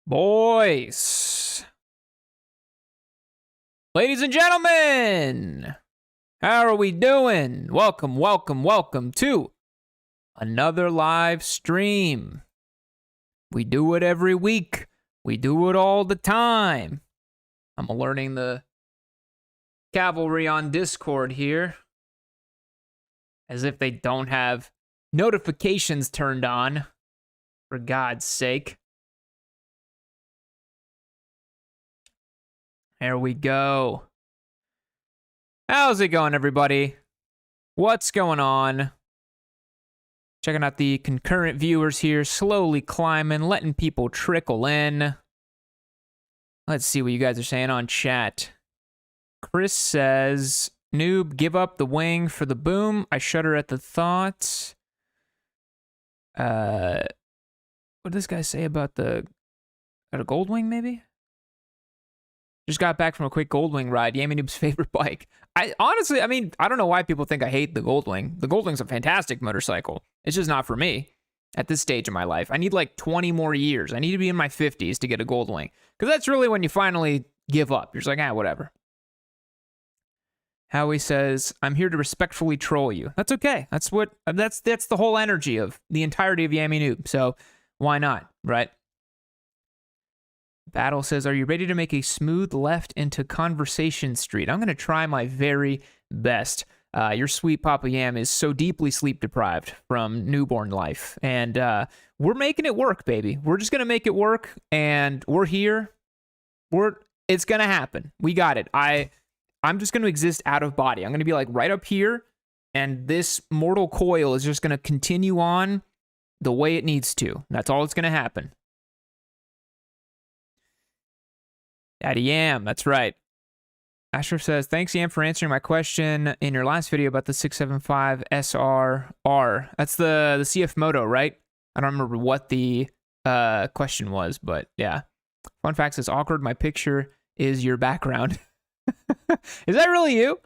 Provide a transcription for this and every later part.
Boys, ladies and gentlemen, how are we doing? Welcome to another live stream. We do it every week. We do it all the time. I'm alerting the cavalry on Discord here, as if they don't have notifications turned on, for God's sake. There we go. How's it going, everybody? What's going on? Checking out the concurrent viewers here, slowly climbing, letting people trickle in. Let's see what you guys are saying on chat. Chris says, Noob, give up the wing for the boom. I shudder at the thought. What did this guy say about a gold wing, maybe? Just got back from a quick Goldwing ride. Yammie Noob's favorite bike. I don't know why people think I hate the Goldwing. The Goldwing's a fantastic motorcycle. It's just not for me at this stage of my life. I need like 20 more years. I need to be in my 50s to get a Goldwing. Because that's really when you finally give up. You're just like, whatever. Howie says, I'm here to respectfully troll you. That's okay. That's the whole energy of the entirety of Yammie Noob. So why not, right? Battle says, are you ready to make a smooth left into Conversation Street? I'm going to try my very best. Your sweet Papa Yam is so deeply sleep deprived from newborn life. And we're making it work, baby. We're just going to make it work. And we're here. It's going to happen. We got it. I'm just going to exist out of body. I'm going to be like right up here. And this mortal coil is just going to continue on the way it needs to. That's all that's going to happen. Daddy Yam, that's right. Asher says, thanks, Yam, for answering my question in your last video about the 675 SRR. That's the CF Moto, right? I don't remember what the question was, but yeah. Fun fact says, awkward, my picture is your background. Is that really you?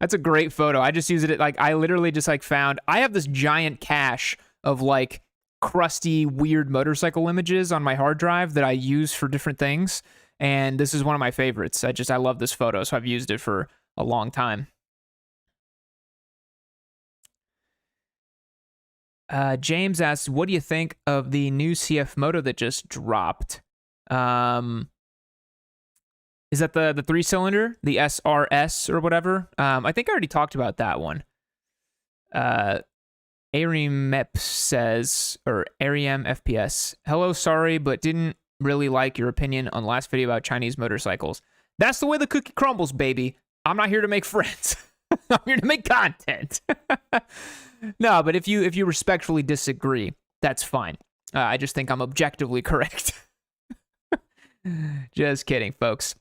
That's a great photo. I just used it, I literally just found, I have this giant cache of crusty, weird motorcycle images on my hard drive that I use for different things. And this is one of my favorites. I love this photo, so I've used it for a long time. James asks, what do you think of the new CF Moto that just dropped? Is that the 3-cylinder? The SRS or whatever? I think I already talked about that one. Arimep says, or Ariam FPS, hello, sorry, but didn't really like your opinion on the last video about Chinese motorcycles. That's the way the cookie crumbles, baby. I'm not here to make friends. I'm here to make content. No, but if you respectfully disagree, that's fine. I just think I'm objectively correct. Just kidding, folks.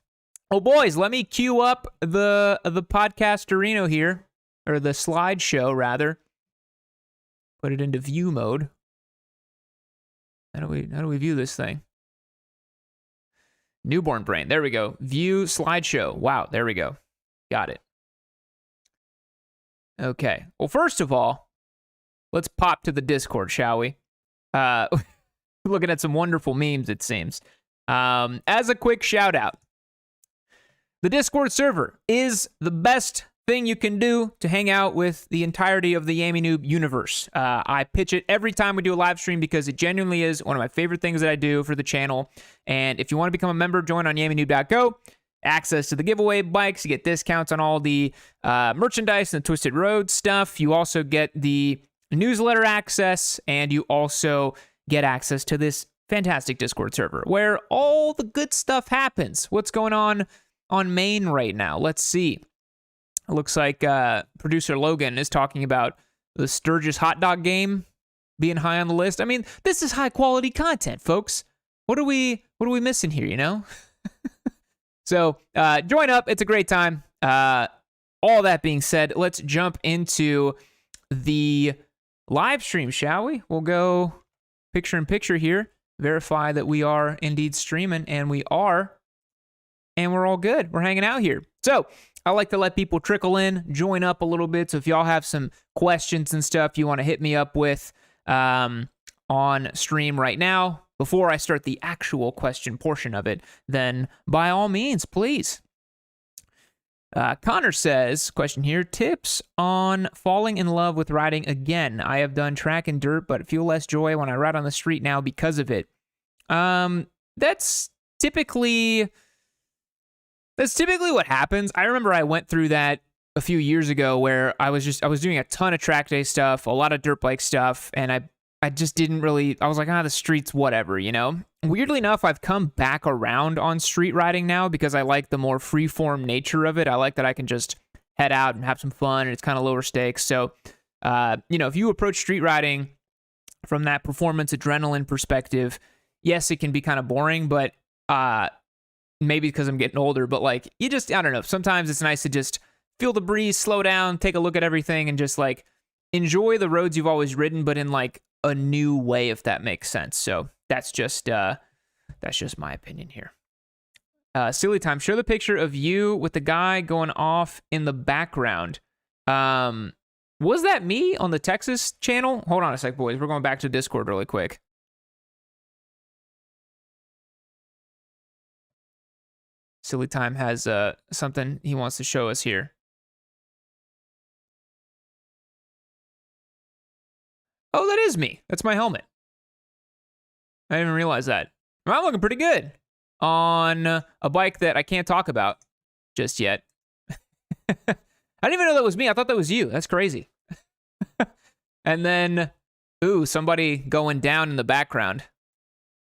Oh, boys, let me cue up the podcastorino here, or the slideshow, rather. Put it into view mode. How do we view this thing? Newborn brain. There we go. View slideshow. Wow, there we go. Got it. Okay. Well, first of all, let's pop to the Discord, shall we? Looking at some wonderful memes, it seems. As a quick shout out, the Discord server is the best thing you can do to hang out with the entirety of the Yammie Noob universe. I pitch it every time we do a live stream because it genuinely is one of my favorite things that I do for the channel. And if you want to become a member, join on yammynoob.co. Access to the giveaway bikes. You get discounts on all the merchandise and the Twisted Road stuff. You also get the newsletter access, and you also get access to this fantastic Discord server where all the good stuff happens. What's going on Maine right now? Let's see. It looks like producer Logan is talking about the Sturgis hot dog game being high on the list. I mean, this is high quality content, folks. What are we missing here, you know? So join up. It's a great time. All that being said, let's jump into the live stream, shall we? We'll go picture in picture here. Verify that we are indeed streaming, and we are. And we're all good. We're hanging out here. So I like to let people trickle in, join up a little bit. So if y'all have some questions and stuff you want to hit me up with on stream right now, before I start the actual question portion of it, then by all means, please. Connor says, question here, tips on falling in love with riding again. I have done track and dirt, but feel less joy when I ride on the street now because of it. That's typically what happens. I remember I went through that a few years ago where I was doing a ton of track day stuff, a lot of dirt bike stuff, and I just didn't really, I was like, the streets, whatever, you know? Weirdly enough, I've come back around on street riding now because I like the more free-form nature of it. I like that I can just head out and have some fun, and it's kind of lower stakes. So, if you approach street riding from that performance adrenaline perspective, yes, it can be kind of boring, but maybe because I'm getting older, but like, I don't know, sometimes it's nice to just feel the breeze, slow down, take a look at everything, and just like enjoy the roads you've always ridden, but in like a new way, if that makes sense. So that's just my opinion here. Silly time. Show the picture of you with the guy going off in the background. Was that me on the Texas channel? Hold on a sec, boys. We're going back to Discord really quick. Silly time has something he wants to show us here. Oh, that is me. That's my helmet. I didn't even realize that. Well, I'm looking pretty good on a bike that I can't talk about just yet. I didn't even know that was me. I thought that was you. That's crazy. And then, ooh, somebody going down in the background.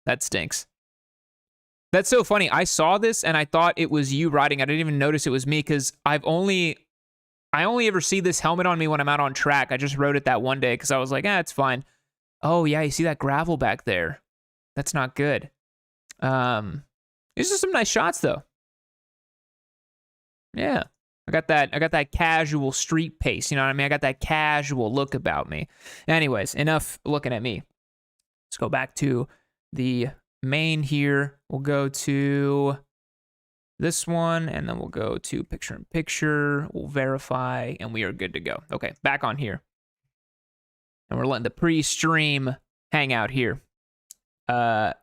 That stinks. That's so funny. I saw this and I thought it was you riding. I didn't even notice it was me because I only ever see this helmet on me when I'm out on track. I just rode it that one day because I was like, it's fine. Oh yeah, you see that gravel back there? That's not good. These are some nice shots though. Yeah. I got that casual street pace, you know what I mean? I got that casual look about me. Anyways, enough looking at me. Let's go back to the main here. We'll go to this one, and then we'll go to picture-in-picture. We'll verify, and we are good to go. Okay, back on here. And we're letting the pre-stream hang out here. So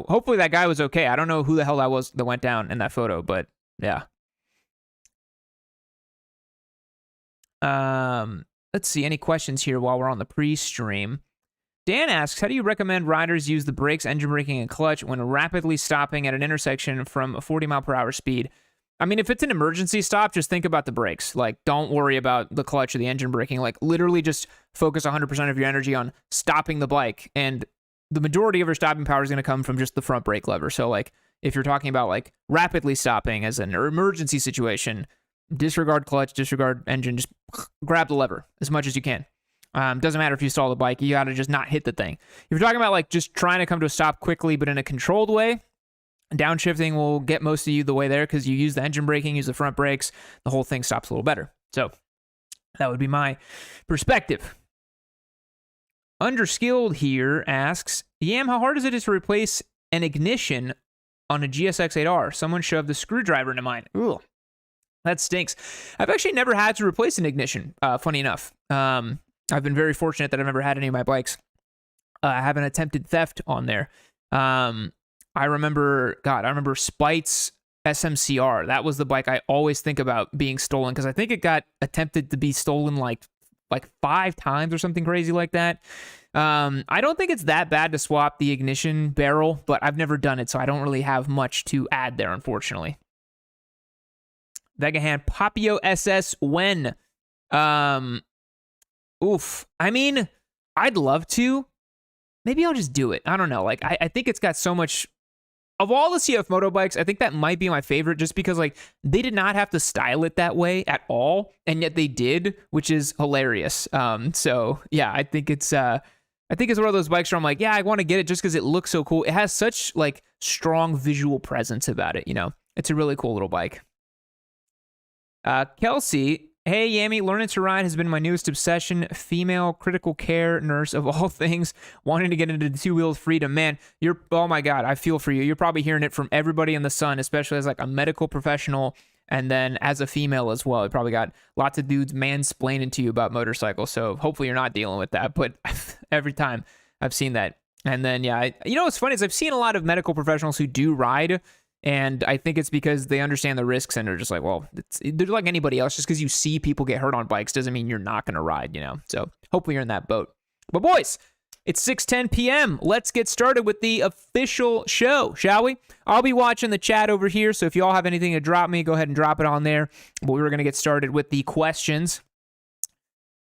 hopefully that guy was okay. I don't know who the hell that was that went down in that photo, but yeah. Let's see, any questions here while we're on the pre-stream? Dan asks, how do you recommend riders use the brakes, engine braking, and clutch when rapidly stopping at an intersection from a 40-mile-per-hour speed? I mean, if it's an emergency stop, just think about the brakes. Like, don't worry about the clutch or the engine braking. Like, literally just focus 100% of your energy on stopping the bike. And the majority of your stopping power is going to come from just the front brake lever. So, like, if you're talking about, like, rapidly stopping as an emergency situation, disregard clutch, disregard engine, just grab the lever as much as you can. Doesn't matter if you stall the bike, you got to just not hit the thing. If you're talking about like just trying to come to a stop quickly, but in a controlled way, downshifting will get most of you the way there because you use the engine braking, use the front brakes, the whole thing stops a little better. So that would be my perspective. Underskilled here asks, Yam, how hard is it to replace an ignition on a GSX-8R? Someone shoved the screwdriver into mine. Ooh, that stinks. I've actually never had to replace an ignition, funny enough. I've been very fortunate that I've never had any of my bikes. I haven't attempted theft on there. I remember Spite's SMCR. That was the bike I always think about being stolen because I think it got attempted to be stolen like 5 times or something crazy like that. I don't think it's that bad to swap the ignition barrel, but I've never done it, so I don't really have much to add there, unfortunately. Vegahan, Papio SS when? Oof. I mean, I'd love to. Maybe I'll just do it. I don't know. Like, I think it's got so much. Of all the CF moto bikes, I think that might be my favorite just because, like, they did not have to style it that way at all, and yet they did, which is hilarious. So, yeah, I think it's one of those bikes where I'm like, yeah, I want to get it just because it looks so cool. It has such, like, strong visual presence about it, you know? It's a really cool little bike. Kelsey, hey, Yammie, learning to ride has been my newest obsession. Female critical care nurse of all things, wanting to get into the two-wheeled freedom. Man, oh my God, I feel for you. You're probably hearing it from everybody in the sun, especially as like a medical professional and then as a female as well. You probably got lots of dudes mansplaining to you about motorcycles, so hopefully you're not dealing with that. But every time I've seen that, And then, yeah, you know what's funny is I've seen a lot of medical professionals who do ride, and I think it's because they understand the risks and they're just like, well, they're like anybody else. Just because you see people get hurt on bikes doesn't mean you're not going to ride, you know? So hopefully you're in that boat. But boys, it's 6:10 p.m. Let's get started with the official show, shall we? I'll be watching the chat over here, so if you all have anything to drop me, go ahead and drop it on there. But we're going to get started with the questions.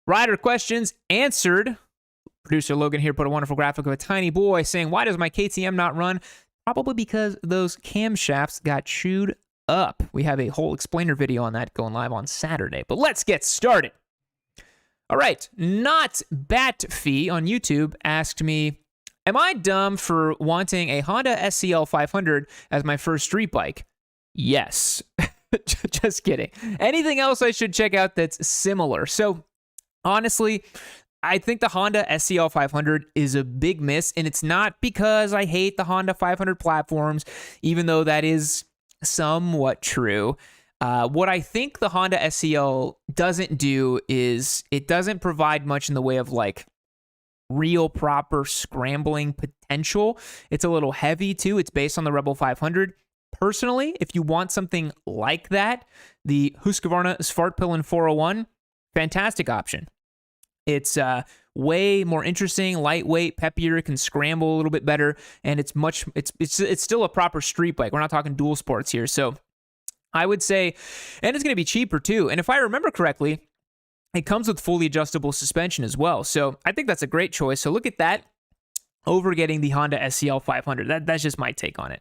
Rider questions answered. Producer Logan here put a wonderful graphic of a tiny boy saying, why does my KTM not run? Probably because those camshafts got chewed up. We have a whole explainer video on that going live on Saturday. But let's get started. All right, Not Bat Fee on YouTube asked me, am I dumb for wanting a Honda SCL 500 as my first street bike? Yes. Just kidding. Anything else I should check out that's similar? So honestly, I think the Honda SCL 500 is a big miss, and it's not because I hate the Honda 500 platforms, even though that is somewhat true. What I think the Honda SCL doesn't do is it doesn't provide much in the way of like real proper scrambling potential. It's a little heavy too. It's based on the Rebel 500. Personally, if you want something like that, the Husqvarna Svartpillen 401, fantastic option. It's way more interesting, lightweight, peppier, can scramble a little bit better, and it's still a proper street bike. We're not talking dual sports here. So I would say, and it's going to be cheaper too. And if I remember correctly, it comes with fully adjustable suspension as well. So I think that's a great choice. So look at that over getting the Honda SCL 500. That's just my take on it.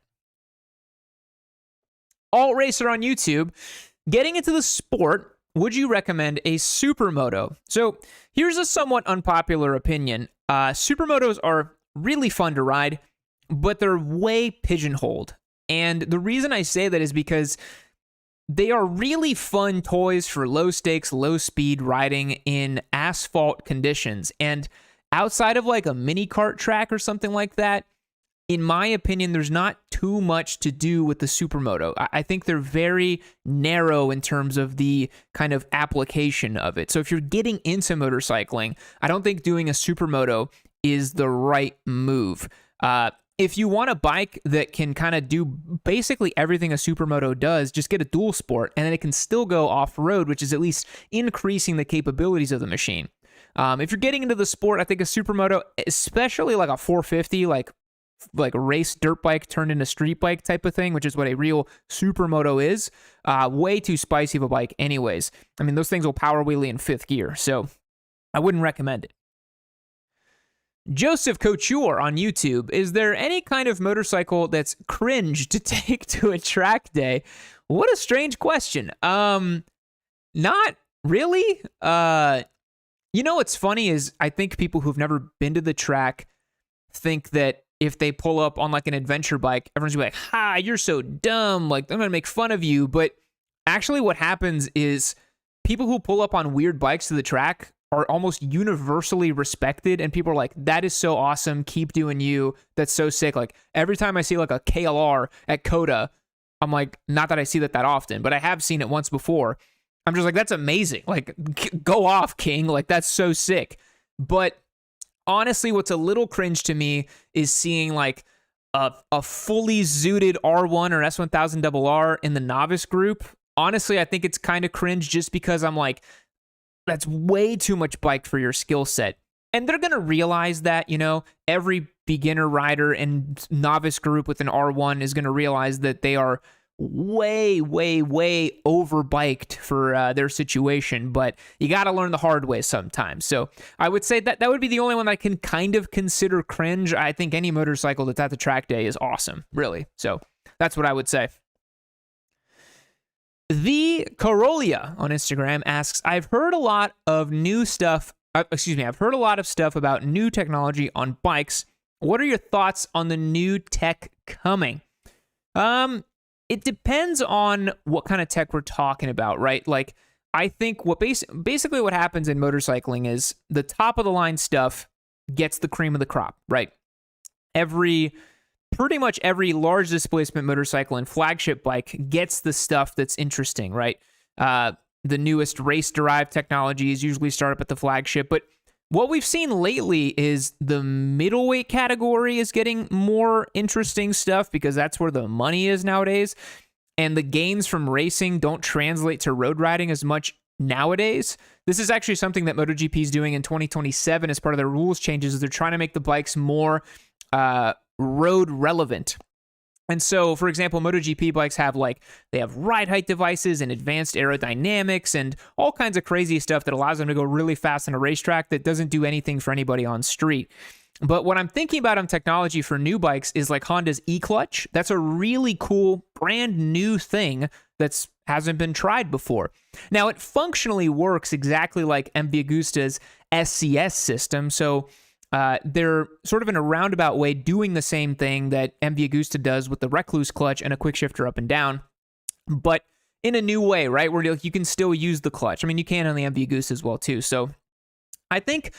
Alt Racer on YouTube, getting into the sport, would you recommend a supermoto? So here's a somewhat unpopular opinion. Supermotos are really fun to ride, but they're way pigeonholed. And the reason I say that is because they are really fun toys for low stakes, low speed riding in asphalt conditions. And outside of like a mini kart track or something like that, in my opinion, there's not too much to do with the supermoto. I think they're very narrow in terms of the kind of application of it. So if you're getting into motorcycling, I don't think doing a supermoto is the right move. If you want a bike that can kind of do basically everything a supermoto does, just get a dual sport, and then it can still go off-road, which is at least increasing the capabilities of the machine. If you're getting into the sport, I think a supermoto, especially like a 450, like a race dirt bike turned into street bike type of thing, which is what a real supermoto is, way too spicy of a bike anyways. I mean, those things will power wheelie in fifth gear, so I wouldn't recommend it. Joseph Couture on YouTube, is there any kind of motorcycle that's cringe to take to a track day? What a strange question. Not really. You know what's funny is I think people who've never been to the track think that if they pull up on like an adventure bike, everyone's gonna be like, ha, you're so dumb, like I'm gonna make fun of you. But actually what happens is people who pull up on weird bikes to the track are almost universally respected, and people are like, that is so awesome, keep doing you, that's so sick. Like every time I see like a KLR at Coda, I'm like, not that I see that often, but I have seen it once before. I'm just like, that's amazing, like go off, king, like that's so sick. But honestly, what's a little cringe to me is seeing like a fully zooted R1 or S1000RR in the novice group. Honestly, I think it's kind of cringe just because I'm like, that's way too much bike for your skill set. And they're going to realize that, you know, every beginner rider and novice group with an R1 is going to realize that they are way, way, way over-biked for their situation, but you got to learn the hard way sometimes. So I would say that would be the only one I can kind of consider cringe. I think any motorcycle that's at the track day is awesome, really. So that's what I would say. The Corolla on Instagram asks, I've heard a lot of stuff about new technology on bikes. What are your thoughts on the new tech coming? It depends on what kind of tech we're talking about, right? Like, I think what basically what happens in motorcycling is the top of the line stuff gets the cream of the crop, right? Pretty much every large displacement motorcycle and flagship bike gets the stuff that's interesting, right? The newest race-derived technologies usually start up at the flagship, but what we've seen lately is the middleweight category is getting more interesting stuff because that's where the money is nowadays. And the gains from racing don't translate to road riding as much nowadays. This is actually something that MotoGP is doing in 2027 as part of their rules changes. Is they're trying to make the bikes more road relevant. And so, for example, MotoGP bikes have they have ride height devices and advanced aerodynamics and all kinds of crazy stuff that allows them to go really fast on a racetrack that doesn't do anything for anybody on street. But what I'm thinking about on technology for new bikes is like Honda's e-clutch. That's a really cool, brand new thing that hasn't been tried before. Now, it functionally works exactly like Yammie Agusta's SCS system. So they're sort of in a roundabout way doing the same thing that Yammie Agusta does with the Recluse clutch and a quick shifter up and down, but in a new way, right? Where you can still use the clutch. I mean, you can on the Yammie Agusta as well, too. So I think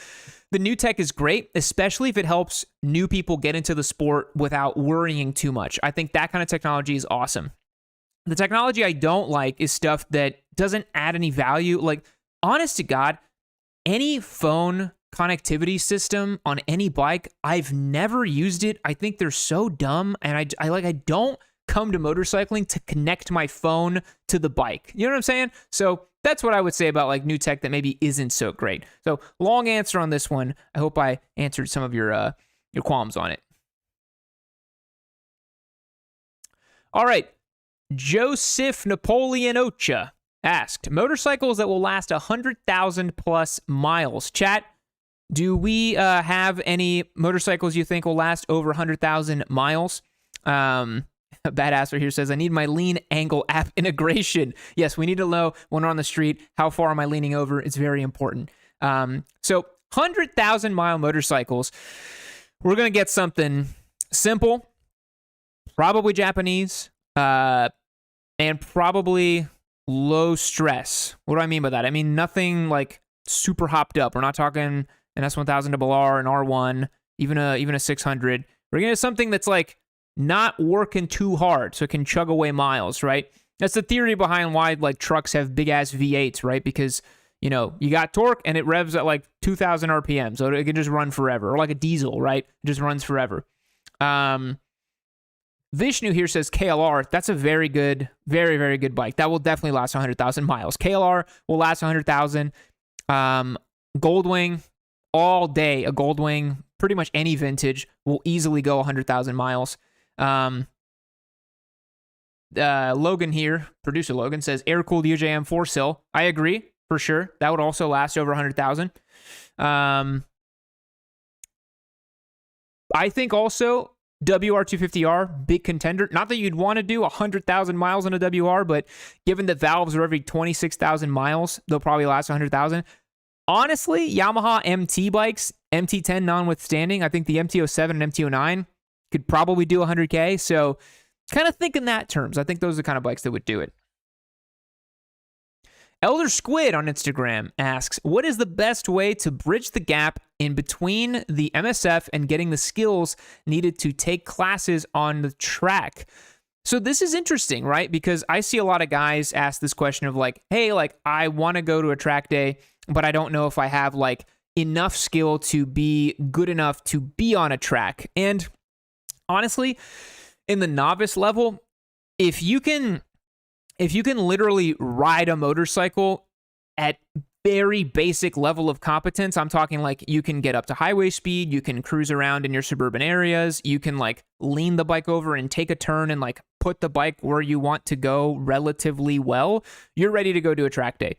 the new tech is great, especially if it helps new people get into the sport without worrying too much. I think that kind of technology is awesome. The technology I don't like is stuff that doesn't add any value. Like, honest to God, any phone connectivity system on any bike, I've never used it. I think they're so dumb, and I don't come to motorcycling to connect my phone to the bike. You know what I'm saying? So that's what I would say about like new tech that maybe isn't so great. So long answer on this one. I hope I answered some of your qualms on it. All right. Joseph Napoleon Ocha asked, motorcycles that will last 100,000 plus miles. Chat, do we have any motorcycles you think will last over 100,000 miles? Badasser here says, I need my lean angle app integration. Yes, we need to know when we're on the street, how far am I leaning over? It's very important. So 100,000 mile motorcycles, we're going to get something simple, probably Japanese, and probably low stress. What do I mean by that? I mean, nothing like super hopped up. We're not talking an S1000RR, an R1, even a 600. We're going to something that's like not working too hard so it can chug away miles, right? That's the theory behind why like trucks have big ass V8s, right? Because, you know, you got torque and it revs at like 2,000 RPM, so it can just run forever. Or like a diesel, right? It just runs forever. Vishnu here says KLR. That's a very good, very, very good bike. That will definitely last 100,000 miles. KLR will last 100,000. Goldwing, all day. A Goldwing, pretty much any vintage, will easily go 100,000 miles. Logan here, producer Logan, says air-cooled UJM 4-sill. I agree, for sure. That would also last over 100,000. I think also WR250R, big contender. Not that you'd want to do 100,000 miles on a WR, but given that valves are every 26,000 miles, they'll probably last 100,000. Honestly, Yamaha MT bikes, MT10 notwithstanding, I think the MT-07 and MT-09 could probably do 100K. So kind of think in that terms. I think those are the kind of bikes that would do it. Elder Squid on Instagram asks, what is the best way to bridge the gap in between the MSF and getting the skills needed to take classes on the track? So this is interesting, right? Because I see a lot of guys ask this question of like, hey, like I want to go to a track day, but I don't know if I have like enough skill to be good enough to be on a track. And honestly, in the novice level, if you can literally ride a motorcycle at very basic level of competence, I'm talking like you can get up to highway speed, you can cruise around in your suburban areas, you can like lean the bike over and take a turn and like put the bike where you want to go relatively well, you're ready to go to a track day.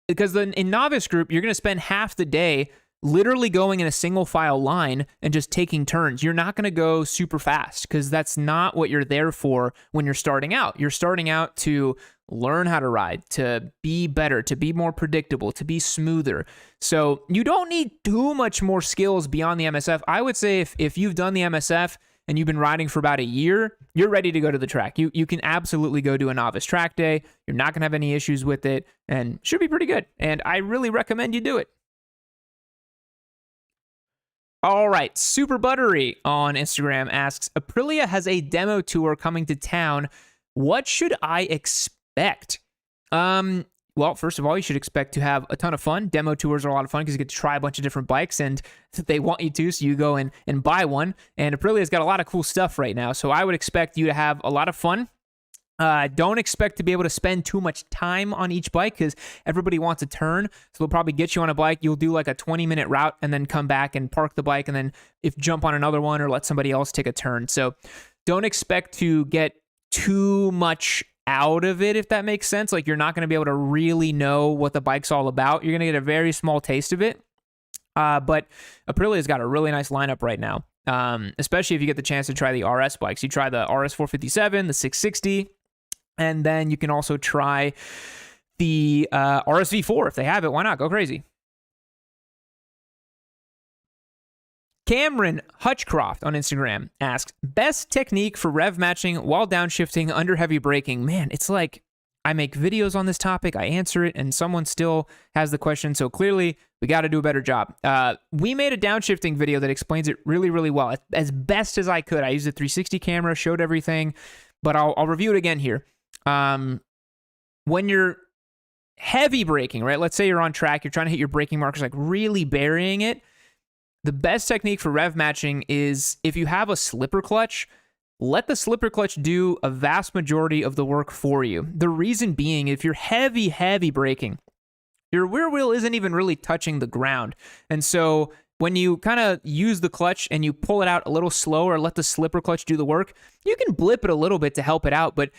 Because then in novice group, you're going to spend half the day literally going in a single file line and just taking turns. You're not going to go super fast because that's not what you're there for when you're starting out. You're starting out to learn how to ride, to be better, to be more predictable, to be smoother. So you don't need too much more skills beyond the MSF. I would say if you've done the MSF and you've been riding for about a year, you're ready to go to the track. You can absolutely go to a novice track day. You're not going to have any issues with it and should be pretty good. And I really recommend you do it. All right, Super Buttery on Instagram asks, Aprilia has a demo tour coming to town. What should I expect? Well, first of all, you should expect to have a ton of fun. Demo tours are a lot of fun because you get to try a bunch of different bikes, and they want you to, so you go and buy one. And Aprilia's got a lot of cool stuff right now, so I would expect you to have a lot of fun. Don't expect to be able to spend too much time on each bike because everybody wants a turn. So they'll probably get you on a bike. You'll do like a 20-minute route and then come back and park the bike and then jump on another one or let somebody else take a turn. So don't expect to get too much out of it, if that makes sense. Like, you're not going to be able to really know what the bike's all about. You're going to get a very small taste of it. But Aprilia's got a really nice lineup right now, especially if you get the chance to try the RS bikes. You try the RS 457, the 660, and then you can also try the RS V4 if they have it. Why not? Go crazy. Cameron Hutchcroft on Instagram asks, best technique for rev matching while downshifting under heavy braking. Man, it's like I make videos on this topic, I answer it, and someone still has the question. So clearly, we got to do a better job. We made a downshifting video that explains it really, really well, as best as I could. I used a 360 camera, showed everything, but I'll review it again here. When you're heavy braking, right? Let's say you're on track, you're trying to hit your braking markers, like really burying it. The best technique for rev matching is if you have a slipper clutch, let the slipper clutch do a vast majority of the work for you. The reason being, if you're heavy braking, your rear wheel isn't even really touching the ground. And so when you kind of use the clutch and you pull it out a little slower, let the slipper clutch do the work, you can blip it a little bit to help it out. But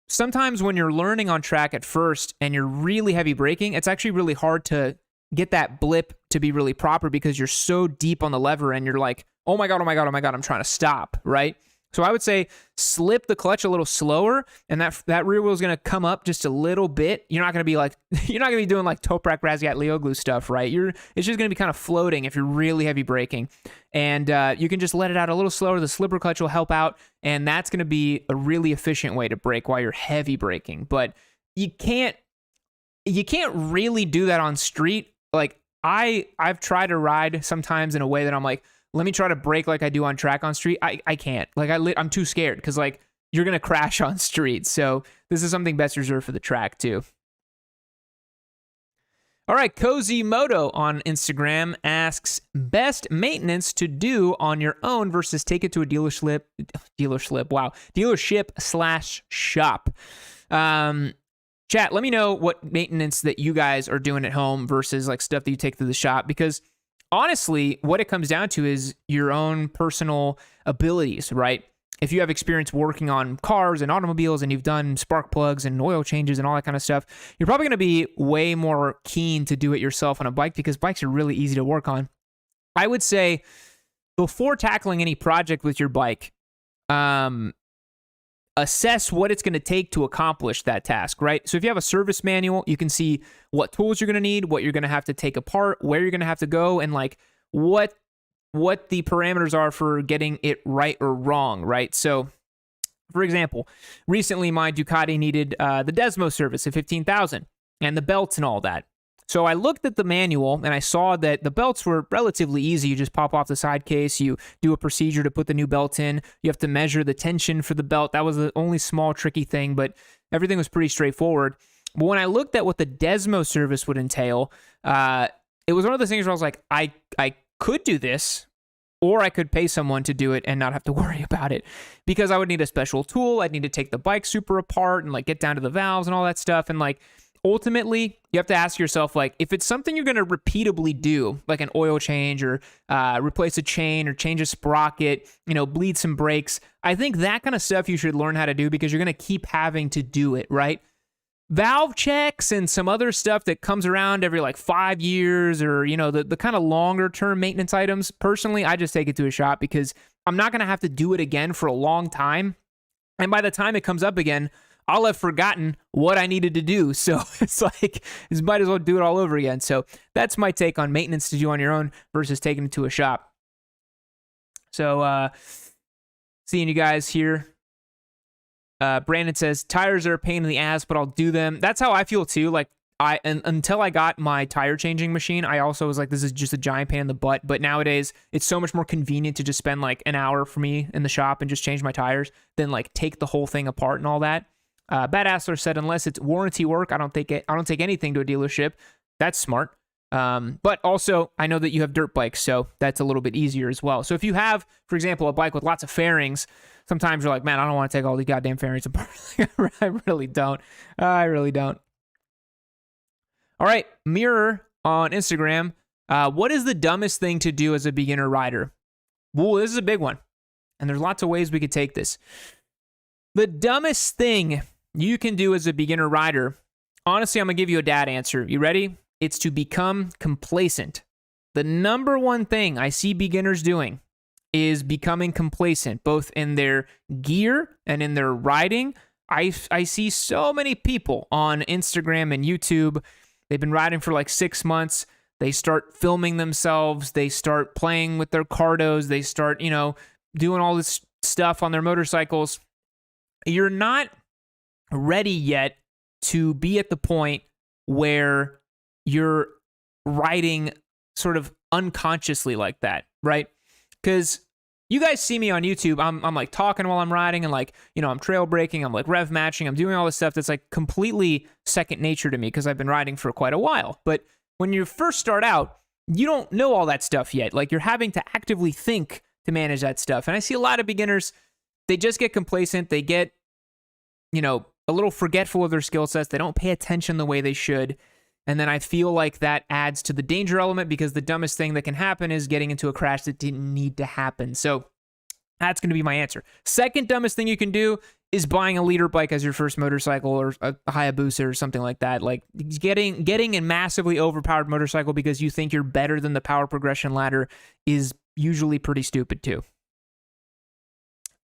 sometimes when you're learning on track at first and you're really heavy braking, it's actually really hard to get that blip to be really proper because you're so deep on the lever and you're like, oh my God, I'm trying to stop, right? So I would say slip the clutch a little slower, and that rear wheel is going to come up just a little bit. You're not going to be like, you're not going to be doing like Toprak Razgat Leoglu stuff, right? It's just going to be kind of floating if you're really heavy braking. And you can just let it out a little slower. The slipper clutch will help out, and that's going to be a really efficient way to brake while you're heavy braking. But you can't really do that on street. Like, I've tried to ride sometimes in a way that I'm like, let me try to brake like I do on track on street. I can't. Like, I'm too scared because, like, you're going to crash on street. So this is something best reserved for the track, too. All right, Cozy Moto on Instagram asks, best maintenance to do on your own versus take it to a dealership / shop. Chat, let me know what maintenance that you guys are doing at home versus like stuff that you take to the shop, because honestly, what it comes down to is your own personal abilities, right? If you have experience working on cars and automobiles and you've done spark plugs and oil changes and all that kind of stuff, you're probably going to be way more keen to do it yourself on a bike because bikes are really easy to work on. I would say before tackling any project with your bike, assess what it's going to take to accomplish that task, right? So if you have a service manual, you can see what tools you're going to need, what you're going to have to take apart, where you're going to have to go, and like what the parameters are for getting it right or wrong, right? So for example, recently my Ducati needed the Desmo service at 15,000 and the belts and all that. So I looked at the manual and I saw that the belts were relatively easy. You just pop off the side case, you do a procedure to put the new belt in, you have to measure the tension for the belt. That was the only small tricky thing, but everything was pretty straightforward. But when I looked at what the Desmo service would entail, it was one of those things where I was like, I could do this, or I could pay someone to do it and not have to worry about it, because I would need a special tool. I'd need to take the bike super apart and like get down to the valves and all that stuff. And like, ultimately, you have to ask yourself, like, if it's something you're going to repeatably do, like an oil change or replace a chain or change a sprocket, bleed some brakes, I think that kind of stuff you should learn how to do because you're going to keep having to do it, right? Valve checks and some other stuff that comes around every like 5 years or, the kind of longer term maintenance items. Personally, I just take it to a shop because I'm not going to have to do it again for a long time. And by the time it comes up again, I'll have forgotten what I needed to do. So it's like, you might as well do it all over again. So that's my take on maintenance to do on your own versus taking it to a shop. So seeing you guys here. Brandon says, tires are a pain in the ass, but I'll do them. That's how I feel too. Like until I got my tire changing machine, I also was like, this is just a giant pain in the butt. But nowadays it's so much more convenient to just spend like an hour for me in the shop and just change my tires than like take the whole thing apart and all that. Badassler said, unless it's warranty work, I don't take anything to a dealership. That's smart. But also, I know that you have dirt bikes, so that's a little bit easier as well. So if you have, for example, a bike with lots of fairings, sometimes you're like, man, I don't want to take all these goddamn fairings apart. I really don't. I really don't. All right, Mirror on Instagram. What is the dumbest thing to do as a beginner rider? Well, this is a big one, and there's lots of ways we could take this. The dumbest thing you can do as a beginner rider, honestly, I'm going to give you a dad answer. You ready? It's to become complacent. The number one thing I see beginners doing is becoming complacent, both in their gear and in their riding. I see so many people on Instagram and YouTube. They've been riding for like 6 months. They start filming themselves. They start playing with their cardos. They start, doing all this stuff on their motorcycles. You're not ready yet to be at the point where you're riding sort of unconsciously like that, right? Because you guys see me on YouTube, I'm like talking while I'm riding and like, I'm trail braking, I'm like rev matching, I'm doing all this stuff that's like completely second nature to me because I've been riding for quite a while. But when you first start out, you don't know all that stuff yet. Like you're having to actively think to manage that stuff. And I see a lot of beginners, they just get complacent. They get, a little forgetful of their skill sets. They don't pay attention the way they should. And then I feel like that adds to the danger element because the dumbest thing that can happen is getting into a crash that didn't need to happen. So that's going to be my answer. Second dumbest thing you can do is buying a leader bike as your first motorcycle or a Hayabusa or something like that. Like getting a massively overpowered motorcycle because you think you're better than the power progression ladder is usually pretty stupid too.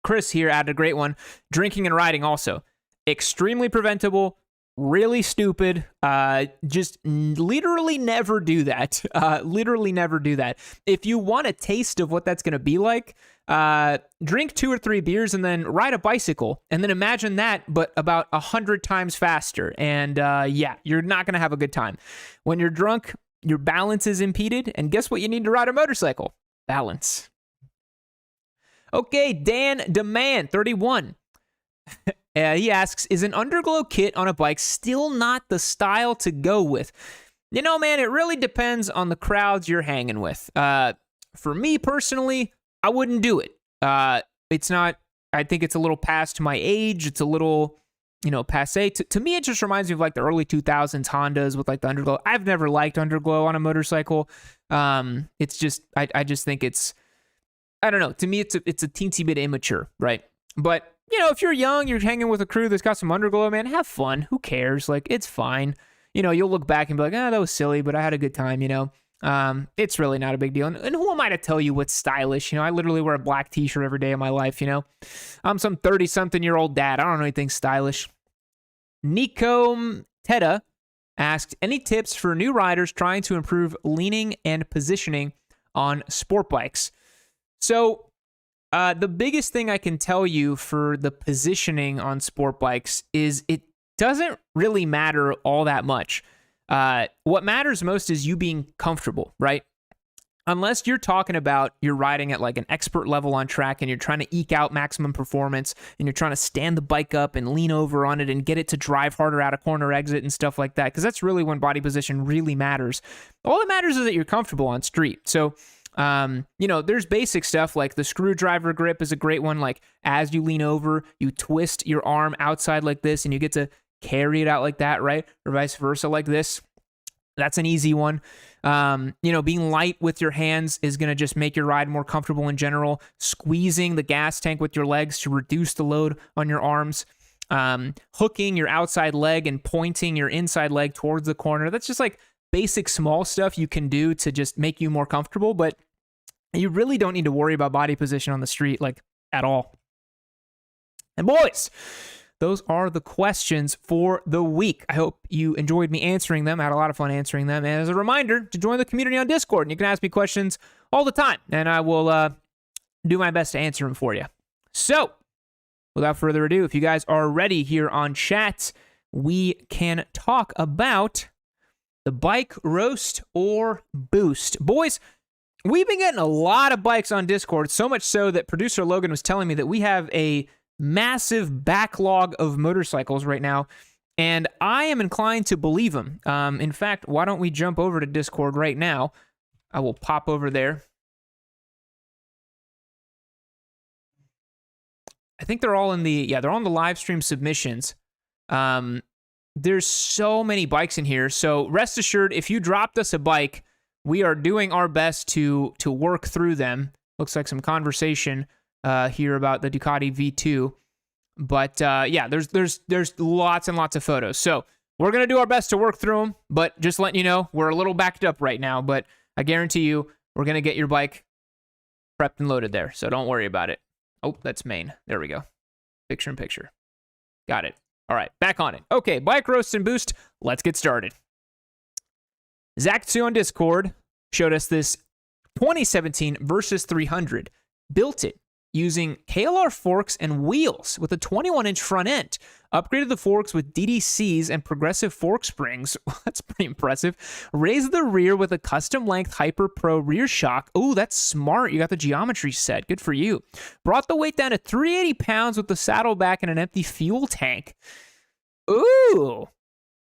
Chris here added a great one. Drinking and riding also. Extremely preventable, really stupid. Just literally never do that. Literally never do that. If you want a taste of what that's going to be like, drink 2 or 3 beers and then ride a bicycle. And then imagine that, but about 100 times faster. And you're not going to have a good time. When you're drunk, your balance is impeded. And guess what you need to ride a motorcycle? Balance. Okay, Dan Demand, 31. He asks, is an underglow kit on a bike still not the style to go with? Man, it really depends on the crowds you're hanging with. For me personally, I wouldn't do it. It's not, I think it's a little past my age. It's a little, passe. To me, it just reminds me of like the early 2000s Hondas with like the underglow. I've never liked underglow on a motorcycle. It's just, I just think it's, I don't know. To me, it's a teensy bit immature, right? But if you're young, you're hanging with a crew that's got some underglow, man, have fun. Who cares? Like, it's fine. You'll look back and be like, that was silly, but I had a good time, It's really not a big deal. And who am I to tell you what's stylish? I literally wear a black t-shirt every day of my life, I'm some 30-something-year-old dad. I don't know anything stylish. Nico Teta asked, any tips for new riders trying to improve leaning and positioning on sport bikes? So, the biggest thing I can tell you for the positioning on sport bikes is it doesn't really matter all that much. What matters most is you being comfortable, right? Unless you're talking about you're riding at like an expert level on track and you're trying to eke out maximum performance and you're trying to stand the bike up and lean over on it and get it to drive harder out of corner exit and stuff like that, because that's really when body position really matters. All that matters is that you're comfortable on street. So, there's basic stuff like the screwdriver grip is a great one. Like as you lean over, you twist your arm outside like this and you get to carry it out like that, right? Or vice versa like this. That's an easy one. Being light with your hands is going to just make your ride more comfortable in general. Squeezing the gas tank with your legs to reduce the load on your arms. Hooking your outside leg and pointing your inside leg towards the corner. That's just like basic small stuff you can do to just make you more comfortable, but you really don't need to worry about body position on the street, like, at all. And boys, those are the questions for the week. I hope you enjoyed me answering them. I had a lot of fun answering them. And as a reminder, to join the community on Discord, and you can ask me questions all the time, and I will do my best to answer them for you. So, without further ado, if you guys are ready here on chat, we can talk about the bike roast or boost. Boys, we've been getting a lot of bikes on Discord, so much so that producer Logan was telling me that we have a massive backlog of motorcycles right now, and I am inclined to believe him. In fact, why don't we jump over to Discord right now? I will pop over there. I think they're all in the, they're on the live stream submissions. There's so many bikes in here, so rest assured, if you dropped us a bike, we are doing our best to work through them. Looks like some conversation here about the Ducati V2. But yeah, there's lots and lots of photos. So we're going to do our best to work through them, but just letting you know, we're a little backed up right now, but I guarantee you, we're going to get your bike prepped and loaded there, so don't worry about it. Oh, that's main. There we go. Picture in picture. Got it. All right, back on it. Okay, bike roast and boost. Let's get started. Zach2 on Discord showed us this 2017 Versys 300. Built it using KLR forks and wheels with a 21-inch front end. Upgraded the forks with DDCs and progressive fork springs. That's pretty impressive. Raised the rear with a custom-length Hyper Pro rear shock. Ooh, that's smart. You got the geometry set. Good for you. Brought the weight down to 380 pounds with the saddleback and an empty fuel tank. Ooh.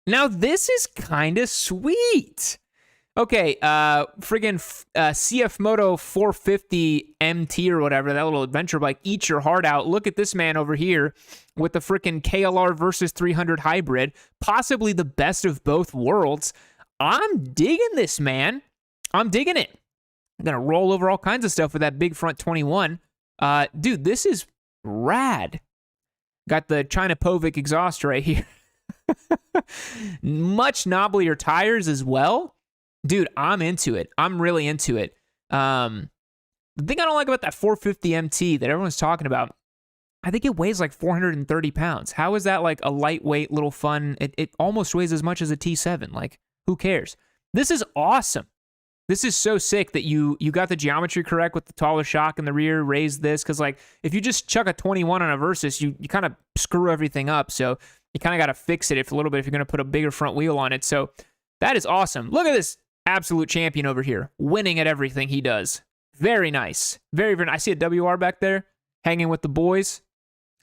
Now, this is kind of sweet. Okay, friggin' CF Moto 450 MT or whatever, that little adventure bike, eat your heart out. Look at this man over here with the frickin' KLR Versys 300 hybrid, possibly the best of both worlds. I'm digging this, man. I'm digging it. I'm gonna roll over all kinds of stuff with that big front 21. Dude, this is rad. Got the China Povic exhaust right here. Much knobblier tires as well. Dude, I'm into it. I'm really into it. The thing I don't like about that 450 MT that everyone's talking about, I think it weighs like 430 pounds. How is that like a lightweight little fun? It almost weighs as much as a T7. Like, who cares? This is awesome. This is so sick that you got the geometry correct with the taller shock in the rear, raised this, because like if you just chuck a 21 on a Versys, you kind of screw everything up. So you kind of got to fix it a little bit if you're going to put a bigger front wheel on it. So that is awesome. Look at this absolute champion over here, winning at everything he does. Very nice. Very, very nice. I see a WR back there, hanging with the boys.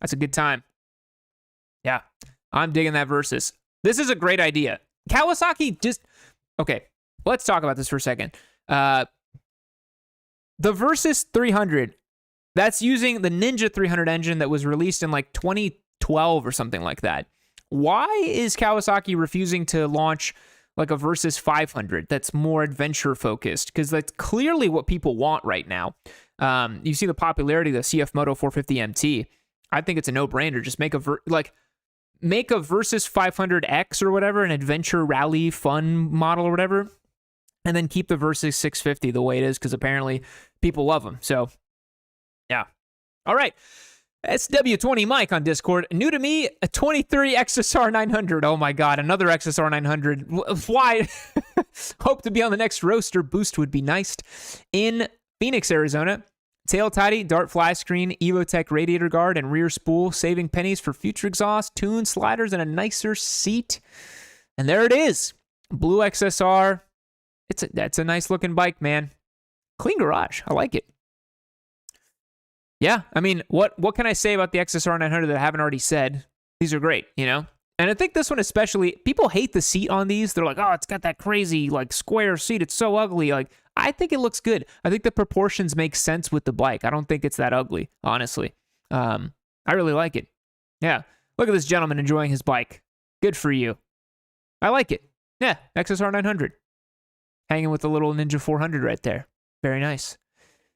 That's a good time. Yeah, I'm digging that Versys. This is a great idea. Kawasaki just... Okay, let's talk about this for a second. The Versys 300, that's using the Ninja 300 engine that was released in like 2012 or something like that. Why is Kawasaki refusing to launch like a Versys 500 that's more adventure focused? Because that's clearly what people want right now. You see the popularity of the CF Moto 450 MT. I think it's a no-brainer. Just make a Versys 500X or whatever, an adventure rally fun model or whatever, and then keep the Versys 650 the way it is, because apparently people love them. So, yeah. All right. SW20 Mike on Discord. New to me, a 23 XSR 900. Oh my God, another XSR 900. Why? Hope to be on the next roaster. Boost would be nice. In Phoenix, Arizona. Tail tidy, dart fly screen, Evotech radiator guard, and rear spool, saving pennies for future exhaust, tuned sliders, and a nicer seat. And there it is. Blue XSR. That's a nice looking bike, man. Clean garage. I like it. Yeah, I mean, what can I say about the XSR 900 that I haven't already said? These are great, you know? And I think this one especially, people hate the seat on these. They're like, oh, it's got that crazy, like, square seat. It's so ugly. Like, I think it looks good. I think the proportions make sense with the bike. I don't think it's that ugly, honestly. I really like it. Yeah, look at this gentleman enjoying his bike. Good for you. I like it. Yeah, XSR 900. Hanging with the little Ninja 400 right there. Very nice.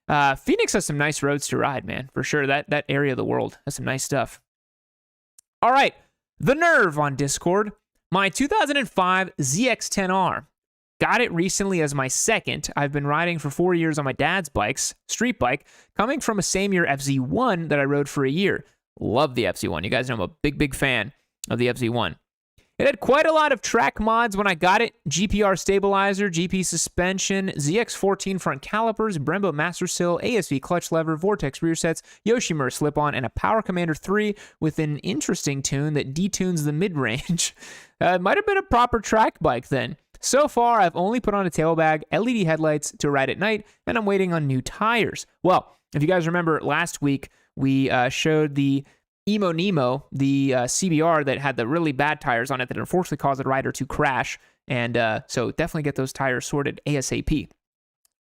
Phoenix has some nice roads to ride, man, for sure. That area of the world has some nice stuff. All right, The Nerve on Discord. My 2005 ZX-10R. Got it recently as my second. I've been riding for 4 years on my dad's bikes, street bike, coming from a same year FZ1 that I rode for a year. Love the FZ1. You guys know I'm a big fan of the FZ1. It had quite a lot of track mods when I got it. GPR stabilizer, GP suspension, ZX14 front calipers, Brembo master sill, ASV clutch lever, Vortex rear sets, Yoshimura slip-on, and a Power Commander 3 with an interesting tune that detunes the mid-range. It might have been a proper track bike then. So far, I've only put on a tailbag, LED headlights to ride at night, and I'm waiting on new tires. Well, if you guys remember last week, we showed the Emo Nemo, the CBR that had the really bad tires on it that unfortunately caused the rider to crash. And so definitely get those tires sorted ASAP.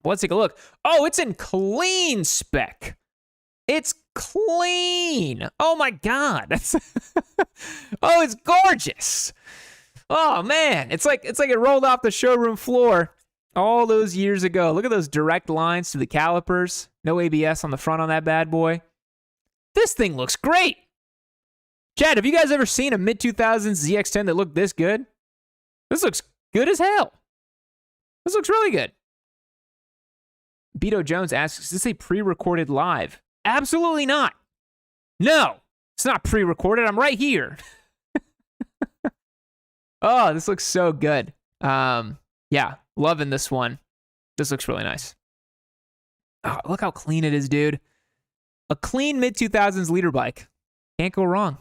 Well, let's take a look. Oh, it's in clean spec. It's clean. Oh my God. Oh, it's gorgeous. Oh man, it's like it rolled off the showroom floor all those years ago. Look at those direct lines to the calipers. No ABS on the front on that bad boy. This thing looks great. Chad, have you guys ever seen a mid-2000s ZX10 that looked this good? This looks good as hell. This looks really good. Beto Jones asks, is this a pre-recorded live? Absolutely not. No, it's not pre-recorded. I'm right here. Oh, this looks so good. Yeah, loving this one. This looks really nice. Oh, look how clean it is, dude. A clean mid-2000s leader bike. Can't go wrong.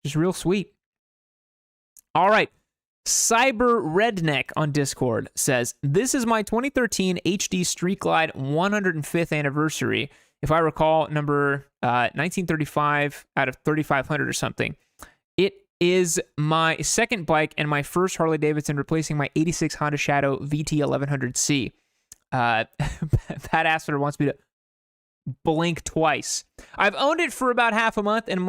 Just real sweet. All right. Cyber Redneck on Discord says, this is my 2013 HD Street Glide 105th anniversary. If I recall, number 1935 out of 3500 or something. It is my second bike and my first Harley Davidson, replacing my 86 Honda Shadow VT 1100C. Pat Astor wants me to blink twice. I've owned it for about half a month, and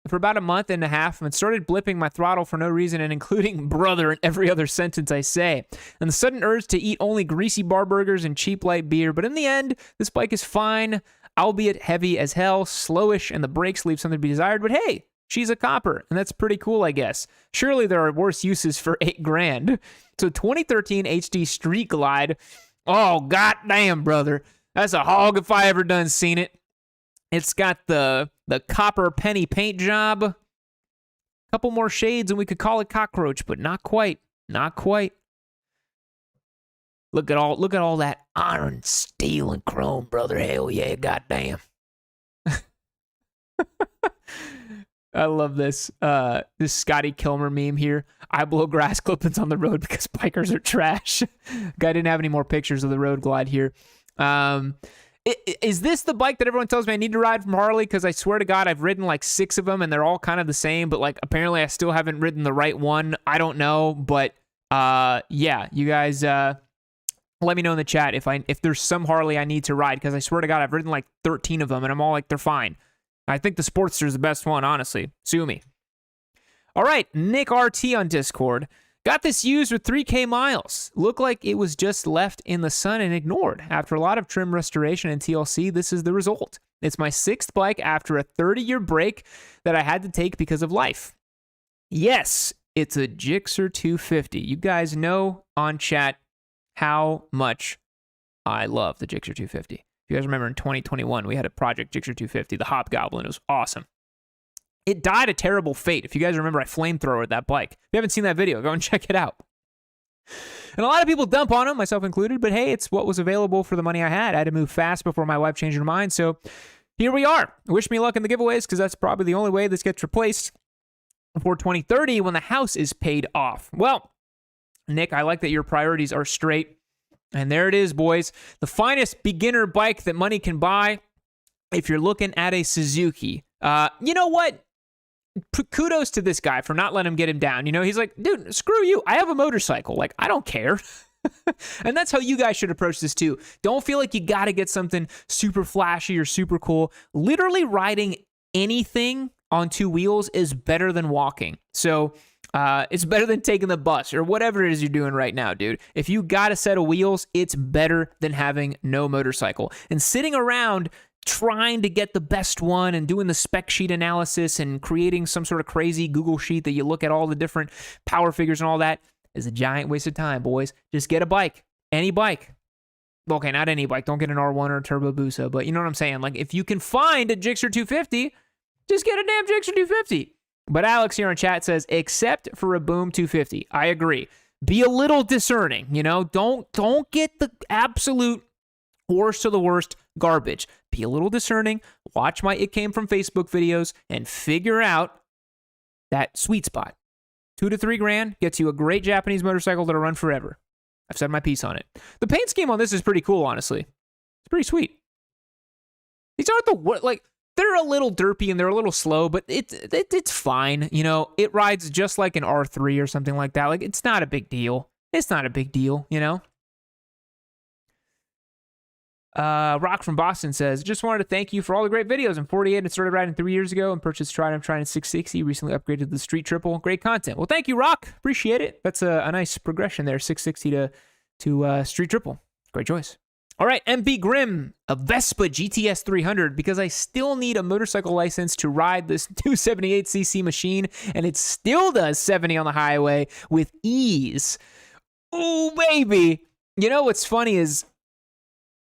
for about a month and a half, and started blipping my throttle for no reason and including brother in every other sentence I say. And the sudden urge to eat only greasy bar burgers and cheap light beer. But in the end, this bike is fine, albeit heavy as hell, slowish, and the brakes leave something to be desired. But hey, she's a copper, and that's pretty cool, I guess. Surely there are worse uses for $8,000. So 2013 HD Street Glide. Oh, goddamn, brother. That's a hog if I ever done seen it. It's got the copper penny paint job. Couple more shades and we could call it cockroach, but not quite. Not quite. Look at all that iron, steel, and chrome, brother. Hell yeah, goddamn. I love this. This Scotty Kilmer meme here. I blow grass clippings on the road because bikers are trash. Guy didn't have any more pictures of the road glide here. Is this the bike that everyone tells me I need to ride from Harley? Because I swear to God, I've ridden like 6 of them and they're all kind of the same, but like apparently I still haven't ridden the right one. I don't know, but yeah, you guys let me know in the chat if there's some Harley I need to ride, because I swear to God, I've ridden like 13 of them and I'm all like, they're fine. I think the Sportster is the best one, honestly. Sue me. All right, Nick RT on Discord. Got this used with 3K miles. Looked like it was just left in the sun and ignored. After a lot of trim restoration and TLC, this is the result. It's my 6th bike after a 30-year break that I had to take because of life. Yes, it's a Gixxer 250. You guys know on chat how much I love the Gixxer 250. If you guys remember in 2021, we had a Project Gixxer 250, the Hobgoblin. It was awesome. It died a terrible fate. If you guys remember, I flamethrowered that bike. If you haven't seen that video, go and check it out. And a lot of people dump on them, myself included, but hey, it's what was available for the money I had. I had to move fast before my wife changed her mind, so here we are. Wish me luck in the giveaways, because that's probably the only way this gets replaced before 2030 when the house is paid off. Well, Nick, I like that your priorities are straight. And there it is, boys. The finest beginner bike that money can buy if you're looking at a Suzuki. You know what? Kudos to this guy for not letting him get him down. You know, he's like, dude, screw you. I have a motorcycle. Like, I don't care. And that's how you guys should approach this too. Don't feel like you got to get something super flashy or super cool. Literally riding anything on 2 wheels is better than walking. So it's better than taking the bus or whatever it is you're doing right now, dude. If you got a set of wheels, it's better than having no motorcycle. And sitting around trying to get the best one and doing the spec sheet analysis and creating some sort of crazy Google sheet that you look at all the different power figures and all that is a giant waste of time, boys. Just get a bike. Any bike. Okay, not any bike. Don't get an R1 or a Turbo Hayabusa, but you know what I'm saying? Like, if you can find a Gixxer 250, just get a damn Gixxer 250. But Alex here in chat says, except for a Boom 250. I agree. Be a little discerning, you know? Don't get the absolute worst of the worst garbage. Be a little discerning. Watch my It Came From Facebook videos and figure out that sweet spot. $2 to $3 grand gets you a great Japanese motorcycle that'll run forever. I've said my piece on it. The paint scheme on this is pretty cool, honestly. It's pretty sweet. These aren't the like They're a little derpy and they're a little slow, but it's fine. You know, it rides just like an R3 or something like that. Like, it's not a big deal. It's not a big deal, you know? Rock from Boston says, just wanted to thank you for all the great videos. I'm 48 and started riding 3 years ago and purchased Trident Trident 660. Recently upgraded to the Street Triple. Great content. Well, thank you, Rock. Appreciate it. That's a nice progression there, 660 to Street Triple. Great choice. All right, MB Grimm, a Vespa GTS 300, because I still need a motorcycle license to ride this 278cc machine, and it still does 70 on the highway with ease. Oh, baby. You know what's funny is,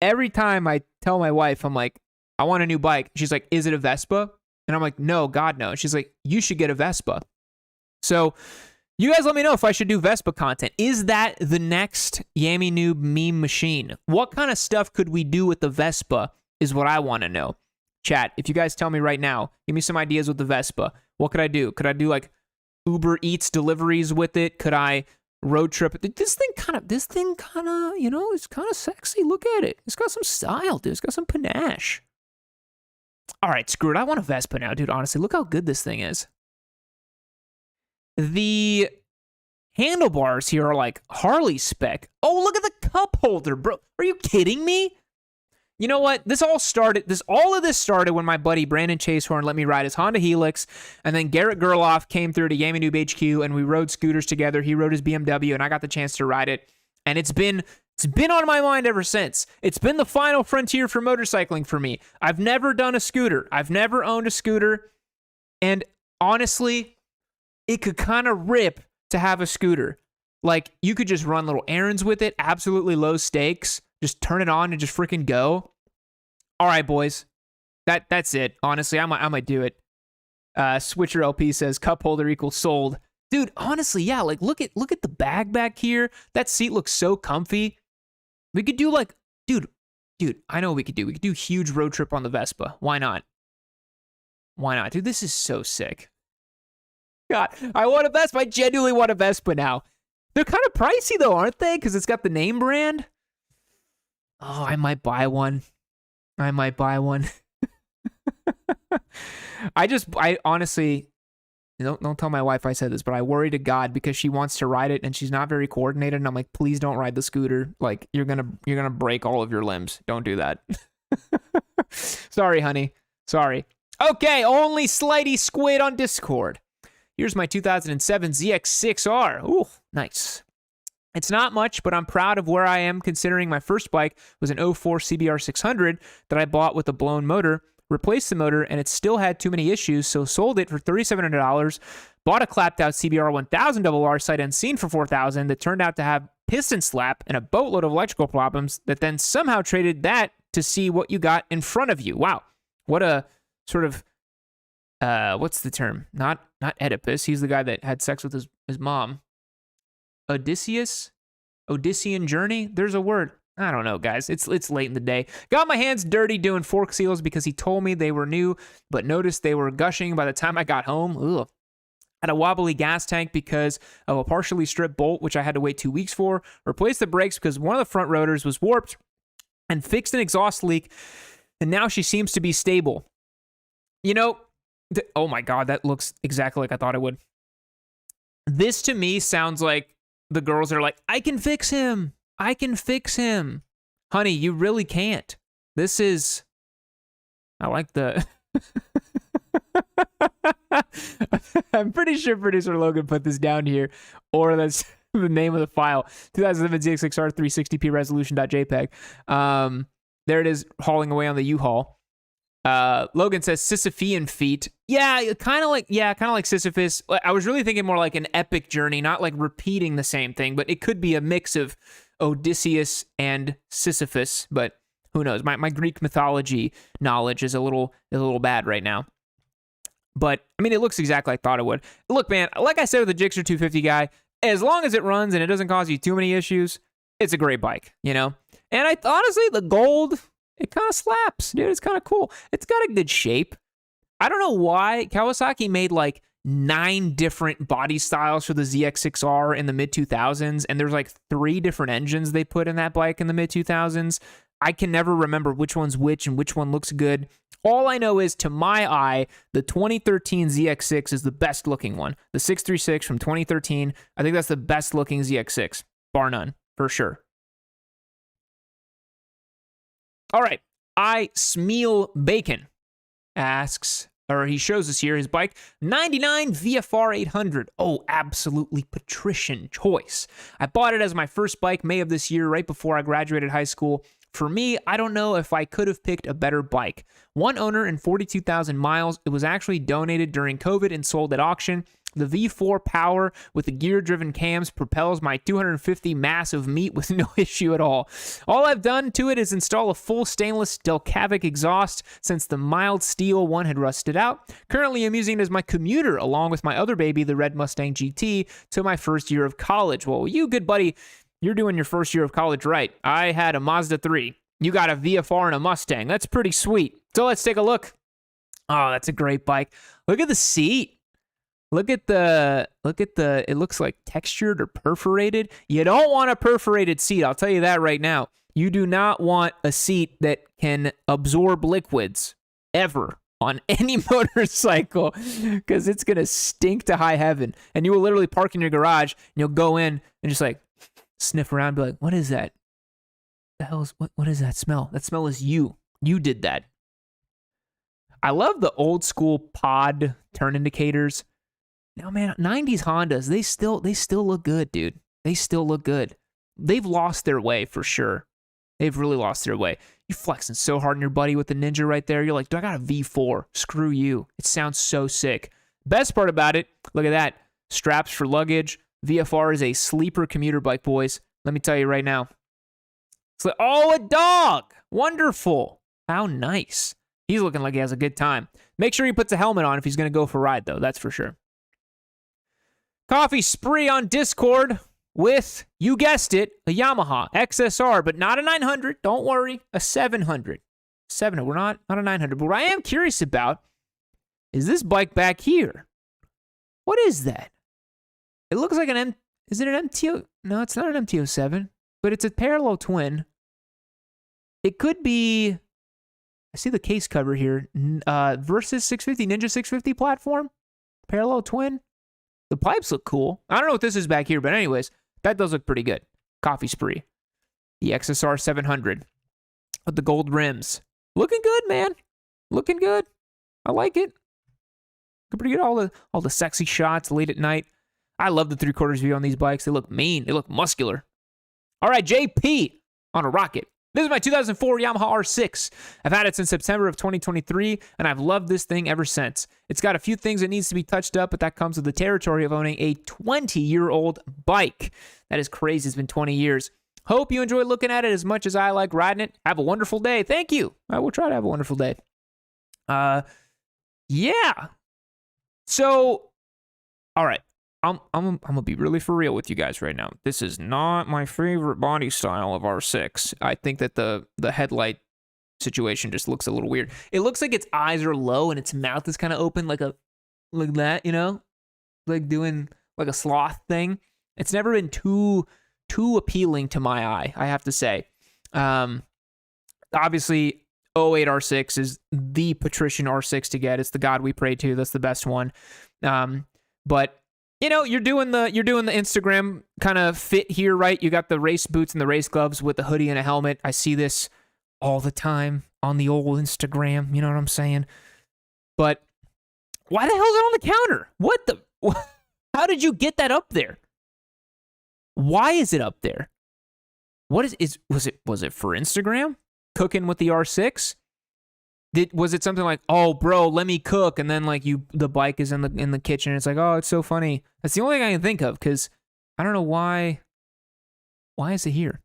every time I tell my wife, I'm like, I want a new bike. She's like, is it a Vespa? And I'm like, no, God, no. She's like, you should get a Vespa. So you guys let me know if I should do Vespa content. Is that the next Yammie Noob meme machine? What kind of stuff could we do with the Vespa is what I want to know. Chat, if you guys tell me right now, give me some ideas with the Vespa. What could I do? Could I do like Uber Eats deliveries with it? Could I road trip? This thing kind of, you know, it's kind of sexy. Look at it. It's got some style, dude. It's got some panache. All right, screw it. I want a Vespa now, dude. Honestly, look how good this thing is. The handlebars here are like Harley spec. Oh, look at the cup holder, bro. Are you kidding me? You know what? All of this started when my buddy Brandon Chasehorn let me ride his Honda Helix, and then Garrett Gerloff came through to Yammie Noob HQ, and we rode scooters together. He rode his BMW, and I got the chance to ride it. And it's been on my mind ever since. It's been the final frontier for motorcycling for me. I've never done a scooter. I've never owned a scooter. And honestly, it could kind of rip to have a scooter. Like, you could just run little errands with it, absolutely low stakes. Just turn it on and just freaking go. All right, boys. That's it. Honestly, I might do it. Switcher LP says cup holder equals sold. Dude, honestly, yeah, like look at the bag back here. That seat looks so comfy. We could do like, dude, I know what we could do. We could do huge road trip on the Vespa. Why not? Why not? Dude, this is so sick. God, I want a Vespa. I genuinely want a Vespa now. They're kind of pricey though, aren't they? Because it's got the name brand. Oh, I might buy one. I honestly, don't tell my wife I said this, but I worry to God because she wants to ride it and she's not very coordinated. And I'm like, please don't ride the scooter. Like, you're gonna break all of your limbs. Don't do that. Sorry, honey. Sorry. Okay, only Slighty Squid on Discord. Here's my 2007 ZX6R. Ooh, nice. It's not much, but I'm proud of where I am considering my first bike was an 04 CBR 600 that I bought with a blown motor, replaced the motor, and it still had too many issues, so sold it for $3,700, bought a clapped out CBR 1000 RR sight unseen for $4,000 that turned out to have piston slap and a boatload of electrical problems that then somehow traded that to see what you got in front of you. Wow. What a sort of, what's the term? Not Oedipus. He's the guy that had sex with his mom. Odyssean journey? There's a word. I don't know, guys. It's late in the day. Got my hands dirty doing fork seals because he told me they were new, but noticed they were gushing by the time I got home. Ugh. Had a wobbly gas tank because of a partially stripped bolt, which I had to wait 2 weeks for. Replaced the brakes because one of the front rotors was warped, and fixed an exhaust leak, and now she seems to be stable. You know, oh my God, that looks exactly like I thought it would. This to me sounds like the girls are like, I can fix him. I can fix him. Honey, you really can't. This is, I like the, I'm pretty sure producer Logan put this down here, or that's the name of the file, 2007 ZX6R 360p resolution.jpg. There it is, hauling away on the U-Haul. Logan says Sisyphean feat. Yeah, kind of like Sisyphus. I was really thinking more like an epic journey, not like repeating the same thing, but it could be a mix of Odysseus and Sisyphus, but who knows? My Greek mythology knowledge is a little bad right now. But I mean, it looks exactly like I thought it would. Look, man, like I said with the Gixxer 250 guy, as long as it runs and it doesn't cause you too many issues, it's a great bike, you know? And honestly, the gold, it kind of slaps, dude. It's kind of cool. It's got a good shape. I don't know why Kawasaki made like 9 different body styles for the ZX6R in the mid-2000s, and there's like 3 different engines they put in that bike in the mid-2000s. I can never remember which one's which and which one looks good. All I know is, to my eye, the 2013 ZX6 is the best looking one. The 636 from 2013, I think that's the best looking ZX6, bar none, for sure. All right, I Smeal Bacon asks, or he shows us here his bike, 99 VFR 800. Oh, absolutely patrician choice. I bought it as my first bike May of this year, right before I graduated high school. For me, I don't know if I could have picked a better bike. One owner and 42,000 miles. It was actually donated during COVID and sold at auction. The V4 power with the gear-driven cams propels my 250 mass of meat with no issue at all. All I've done to it is install a full stainless Delcavic exhaust since the mild steel one had rusted out. Currently, I'm using it as my commuter along with my other baby, the Red Mustang GT, to my first year of college. Well, you good buddy, you're doing your first year of college right. I had a Mazda 3. You got a VFR and a Mustang. That's pretty sweet. So let's take a look. Oh, that's a great bike. Look at the seat. Look at the, it looks like textured or perforated. You don't want a perforated seat. I'll tell you that right now. You do not want a seat that can absorb liquids ever on any motorcycle, because it's going to stink to high heaven. And you will literally park in your garage and you'll go in and just like sniff around and be like, what is that? The hell is, what is that smell? That smell is you. You did that. I love the old school pod turn indicators. Now, man, 90s Hondas, they still look good, dude. They still look good. They've lost their way for sure. They've really lost their way. You're flexing so hard on your buddy with the Ninja right there. You're like, dude, I got a V4. Screw you. It sounds so sick. Best part about it, look at that. Straps for luggage. VFR is a sleeper commuter bike, boys. Let me tell you right now. It's like, oh, a dog. Wonderful. How nice. He's looking like he has a good time. Make sure he puts a helmet on if he's going to go for a ride, though. That's for sure. Coffee Spree on Discord with, you guessed it, a Yamaha XSR, but not a 900. Don't worry, a 700. 700. We're not a 900. But what I am curious about is this bike back here. What is that? It looks like an is it an MTO? No, it's not an MTO7, but it's a parallel twin. It could be, I see the case cover here. Versys 650, Ninja 650 platform. Parallel twin. The pipes look cool. I don't know what this is back here, but anyways, that does look pretty good. Coffee Spree. The XSR 700 with the gold rims. Looking good, man. Looking good. I like it. Looking pretty good. All the sexy shots late at night. I love the 3/4 view on these bikes. They look mean. They look muscular. All right, JP on a rocket. This is my 2004 Yamaha R6. I've had it since September of 2023, and I've loved this thing ever since. It's got a few things that needs to be touched up, but that comes with the territory of owning a 20-year-old bike. That is crazy. It's been 20 years. Hope you enjoy looking at it as much as I like riding it. Have a wonderful day. Thank you. I will try to have a wonderful day. Yeah. So, all right. I'm gonna be really for real with you guys right now. This is not my favorite body style of R6. I think that the headlight situation just looks a little weird. It looks like its eyes are low and its mouth is kind of open like that, you know? Like doing like a sloth thing. It's never been too appealing to my eye, I have to say. Obviously, 08 R6 is the patrician R6 to get. It's the god we pray to. That's the best one. But you know, you're doing the Instagram kind of fit here, right? You got the race boots and the race gloves with the hoodie and a helmet. I see this all the time on the old Instagram. You know what I'm saying? But why the hell is it on the counter? What the? How did you get that up there? Why is it up there? What was it for Instagram? Cooking with the R6? Was it something like, oh, bro, let me cook, and then like the bike is in the kitchen? It's like, oh, it's so funny. That's the only thing I can think of, because I don't know why. Why is it here?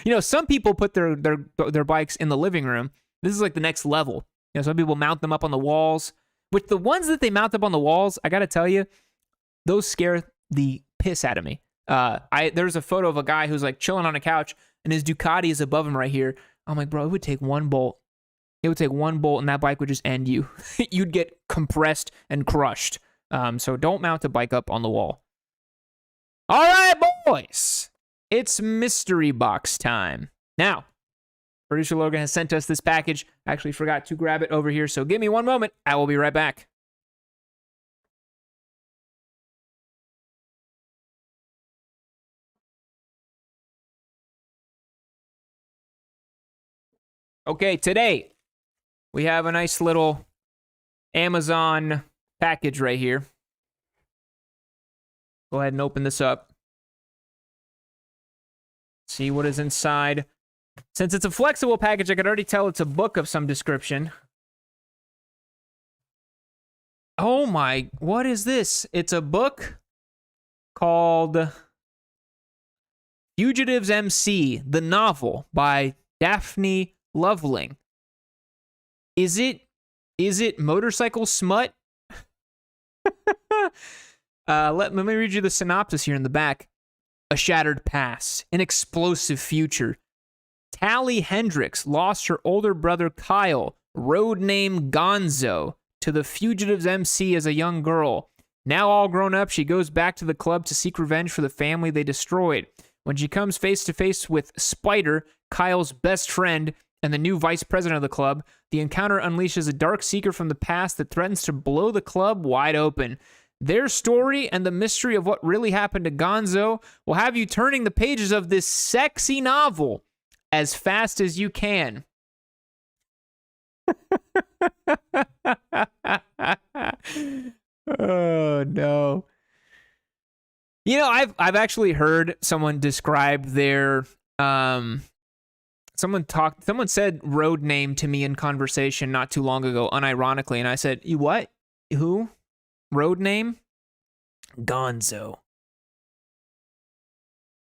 You know, some people put their bikes in the living room. This is like the next level. You know, some people mount them up on the walls. With the ones that they mount up on the walls, I gotta tell you, those scare the piss out of me. There's a photo of a guy who's like chilling on a couch, and his Ducati is above him right here. I'm like, bro, it would take one bolt. It would take one bolt and that bike would just end you. You'd get compressed and crushed. So don't mount a bike up on the wall. All right, boys. It's mystery box time. Now, Producer Logan has sent us this package. I actually forgot to grab it over here, so give me one moment. I will be right back. Okay, today we have a nice little Amazon package right here. Go ahead and open this up. See what is inside. Since it's a flexible package, I could already tell it's a book of some description. Oh my, what is this? It's a book called Fugitives MC, the novel by Daphne Loveling. Is it motorcycle smut? Let me read you the synopsis here in the back. A shattered past, an explosive future. Tally Hendricks lost her older brother Kyle, road name Gonzo, to the Fugitives MC as a young girl. Now all grown up, she goes back to the club to seek revenge for the family they destroyed. When she comes face to face with Spider, Kyle's best friend, and the new vice president of the club, the encounter unleashes a dark secret from the past that threatens to blow the club wide open. Their story and the mystery of what really happened to Gonzo will have you turning the pages of this sexy novel as fast as you can. Oh no. You know, I've actually heard someone describe their someone said road name to me in conversation not too long ago, unironically, and I said, "You what? Who? Road name? Gonzo."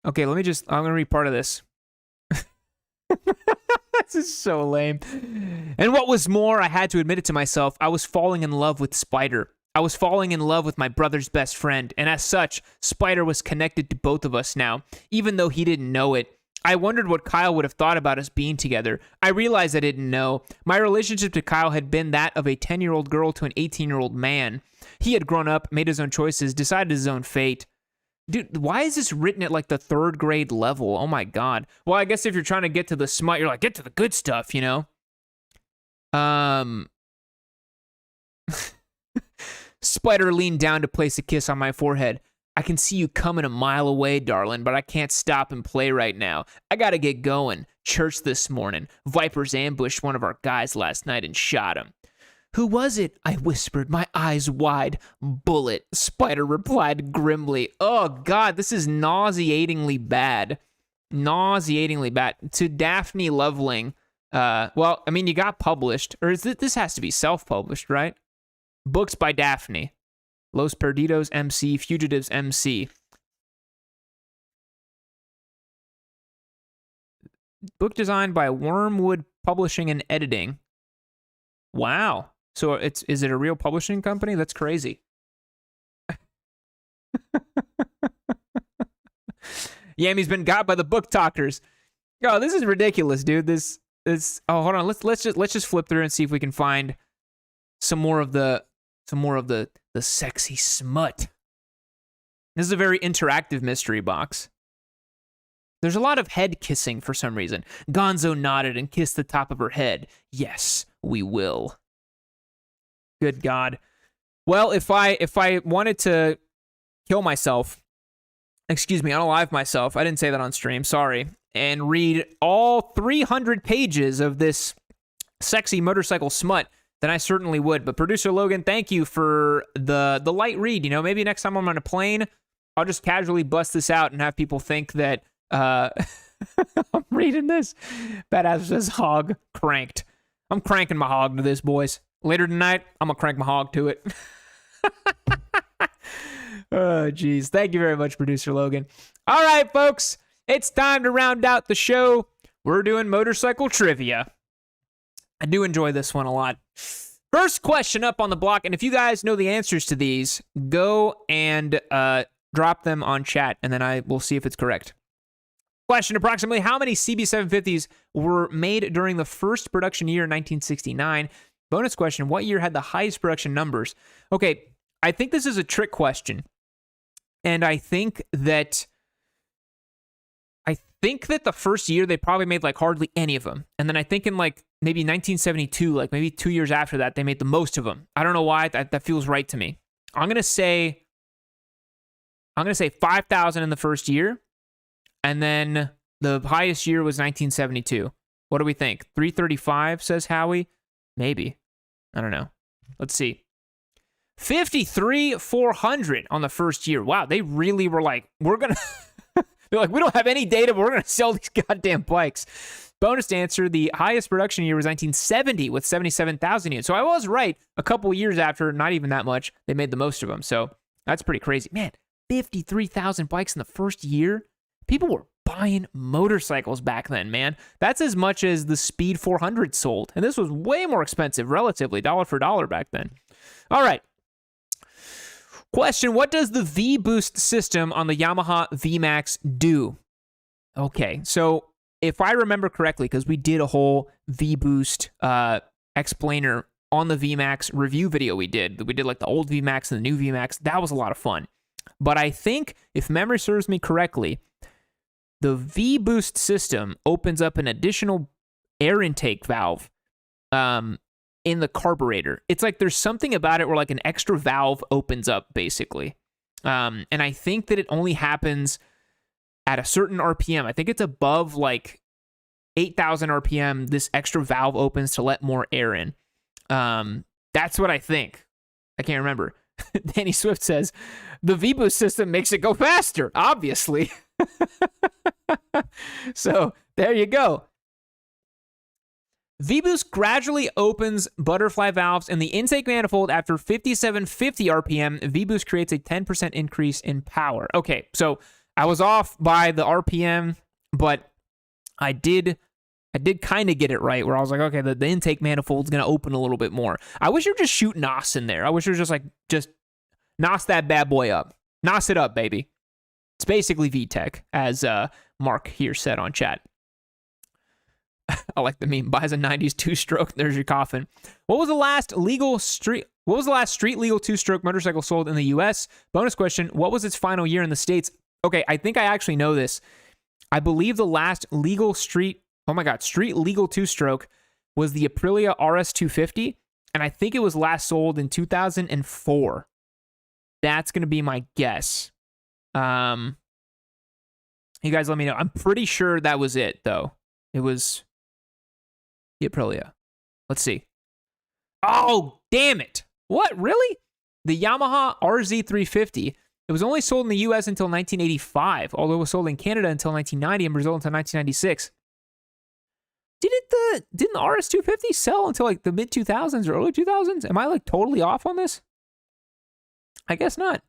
Okay, I'm gonna read part of this. This is so lame. And what was more, I had to admit it to myself, I was falling in love with Spider. I was falling in love with my brother's best friend, and as such, Spider was connected to both of us now, even though he didn't know it. I wondered what Kyle would have thought about us being together. I realized I didn't know. My relationship to Kyle had been that of a 10-year-old girl to an 18-year-old man. He had grown up, made his own choices, decided his own fate. Dude, why is this written at like the 3rd grade level? Oh my god. Well, I guess if you're trying to get to the smut, you're like, get to the good stuff, you know? Spider leaned down to place a kiss on my forehead. I can see you coming a mile away, darling, but I can't stop and play right now. I gotta get going. Church this morning. Vipers ambushed one of our guys last night and shot him. Who was it? I whispered, my eyes wide. Bullet, Spider replied grimly. Oh, God, this is nauseatingly bad. Nauseatingly bad. To Daphne Loveling, well, I mean, you got published, or this has to be self-published, right? Books by Daphne. Los Perdidos MC, Fugitives MC. Book designed by Wormwood Publishing and Editing. Wow. So is it a real publishing company? That's crazy. Yammie's been got by the book talkers. Oh, this is ridiculous, dude. This oh, hold on. Let's just flip through and see if we can find some more of the sexy smut. This is a very interactive mystery box. There's a lot of head kissing for some reason. Gonzo nodded and kissed the top of her head. Yes, we will. Good God. Well, if I wanted to kill myself, excuse me, unalive myself, I didn't say that on stream, sorry, and read all 300 pages of this sexy motorcycle smut, then I certainly would. But producer Logan, thank you for the light read. You know, maybe next time I'm on a plane, I'll just casually bust this out and have people think that I'm reading this. Badass says hog cranked. I'm cranking my hog to this, boys. Later tonight, I'm gonna crank my hog to it. Oh, geez. Thank you very much, producer Logan. All right, folks. It's time to round out the show. We're doing motorcycle trivia. I do enjoy this one a lot. First question up on the block, and if you guys know the answers to these, go and drop them on chat, and then I will see if it's correct. Question, approximately how many CB750s were made during the first production year, 1969? Bonus question, what year had the highest production numbers? Okay, I think this is a trick question, and I think that think that the first year they probably made like hardly any of them. And then I think in like maybe 1972, like maybe 2 years after that, they made the most of them. I don't know why. That feels right to me. I'm going to say 5,000 in the first year. And then the highest year was 1972. What do we think? 335, says Howie? Maybe. I don't know. Let's see. 53,400 on the first year. Wow, they really were like, we're going to... They're like, we don't have any data, but we're going to sell these goddamn bikes. Bonus answer, the highest production year was 1970 with 77,000 units. So I was right. A couple years after, not even that much, they made the most of them. So that's pretty crazy. Man, 53,000 bikes in the first year? People were buying motorcycles back then, man. That's as much as the Speed 400 sold. And this was way more expensive, relatively, dollar for dollar back then. All right. Question, what does the V-Boost system on the Yamaha VMAX do? Okay, so if I remember correctly, because we did a whole V-Boost explainer on the VMAX review video we did like the old VMAX and the new VMAX. That was a lot of fun. But I think, if memory serves me correctly, the V-Boost system opens up an additional air intake valve in the carburetor. It's like there's something about it where like an extra valve opens up, basically. And I think that it only happens at a certain RPM. I think it's above like 8,000 RPM. This extra valve opens to let more air in. That's what I think. I can't remember. Danny Swift says, the V-Boost system makes it go faster, obviously. So there you go. V-Boost gradually opens butterfly valves in the intake manifold after 5750 RPM. V-Boost creates a 10% increase in power. Okay, so I was off by the RPM, but I did kind of get it right, where I was like, okay, the intake manifold's going to open a little bit more. I wish you were just shooting NOS in there. I wish you were just NOS that bad boy up. NOS it up, baby. It's basically VTEC, as Mark here said on chat. I like the meme. Buys a 90s two-stroke. There's your coffin. What was the last street legal two-stroke motorcycle sold in the U.S.? Bonus question. What was its final year in the States? Okay, I think I actually know this. I believe the last street legal two-stroke was the Aprilia RS250, and I think it was last sold in 2004. That's going to be my guess. You guys let me know. I'm pretty sure that was it, though. It was the Aprilia. Let's see. Oh, damn it. What? Really? The Yamaha RZ350. It was only sold in the U.S. until 1985, although it was sold in Canada until 1990 and Brazil until 1996. Didn't the RS250 sell until like the mid-2000s or early 2000s? Am I like totally off on this? I guess not.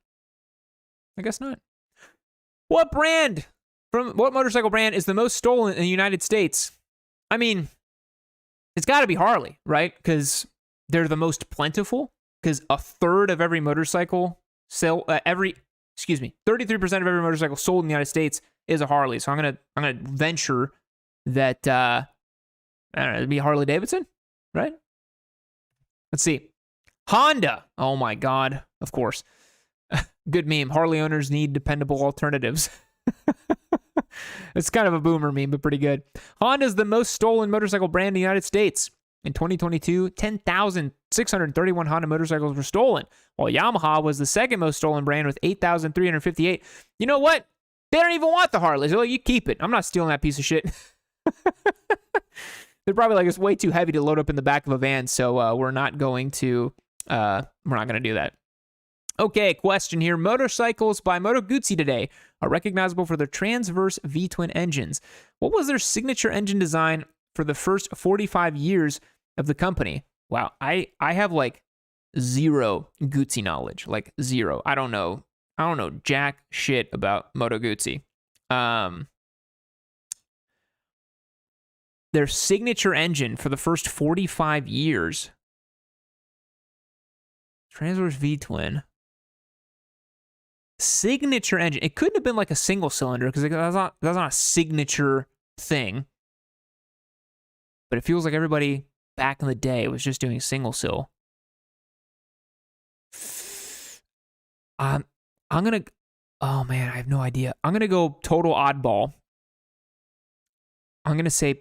What motorcycle brand is the most stolen in the United States? I mean, it's got to be Harley, right? Because they're the most plentiful. Because a third of every motorcycle 33% of every motorcycle sold in the United States is a Harley. So I'm gonna venture that I don't know, it'd be Harley Davidson, right? Let's see. Honda. Oh my God. Of course. Good meme. Harley owners need dependable alternatives. It's kind of a boomer meme, but pretty good. Honda is the most stolen motorcycle brand in the United States. In 2022, 10,631 Honda motorcycles were stolen, while Yamaha was the second most stolen brand with 8,358. You know what? They don't even want the Harleys. They're like, you keep it. I'm not stealing that piece of shit. They're probably like, it's way too heavy to load up in the back of a van, so we're not going to do that. Okay, question here. Motorcycles by Moto Guzzi today are recognizable for their transverse V-twin engines. What was their signature engine design for the first 45 years of the company? Wow, I have like zero Guzzi knowledge, like zero. I don't know jack shit about Moto Guzzi. Their signature engine for the first 45 years. Transverse V-twin. Signature engine. It couldn't have been like a single cylinder because that's not a signature thing. But it feels like everybody back in the day was just doing single cyl. Oh man, I have no idea. I'm gonna go total oddball. I'm gonna say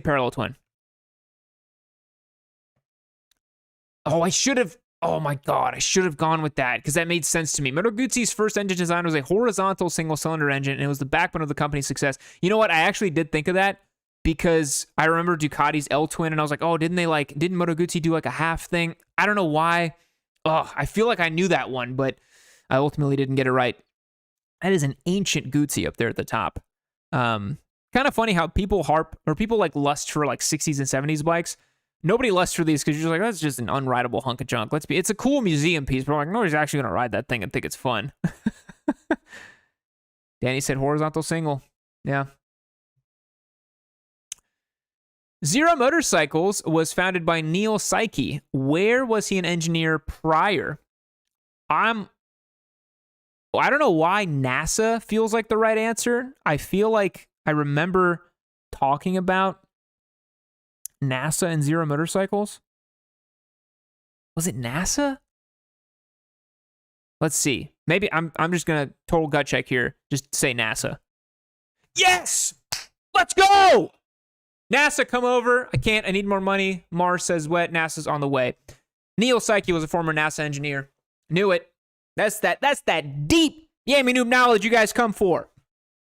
Parallel Twin. Oh, I should have. Oh my god, I should have gone with that because that made sense to me. Moto Guzzi's first engine design was a horizontal single-cylinder engine, and it was the backbone of the company's success. You know what? I actually did think of that because I remember Ducati's L-Twin, and I was like, oh, didn't Moto Guzzi do like a half thing? I don't know why. Oh, I feel like I knew that one, but I ultimately didn't get it right. That is an ancient Guzzi up there at the top. Kind of funny how people like lust for like 60s and 70s bikes. Nobody lusts for these because you're just like, that's just an unrideable hunk of junk. It's a cool museum piece, but I'm like, nobody's actually going to ride that thing and think it's fun. Danny said horizontal single. Yeah. Zero Motorcycles was founded by Neil Psyche. Where was he an engineer prior? I don't know why NASA feels like the right answer. I feel like I remember talking about NASA and Zero Motorcycles. Was it NASA? Let's see. Maybe I'm just gonna total gut check here. Just say NASA. Yes! Let's go! NASA, come over. I need more money. Mars says wet. NASA's on the way. Neil Psyche was a former NASA engineer. Knew it. That's that deep Yammie Noob knowledge you guys come for.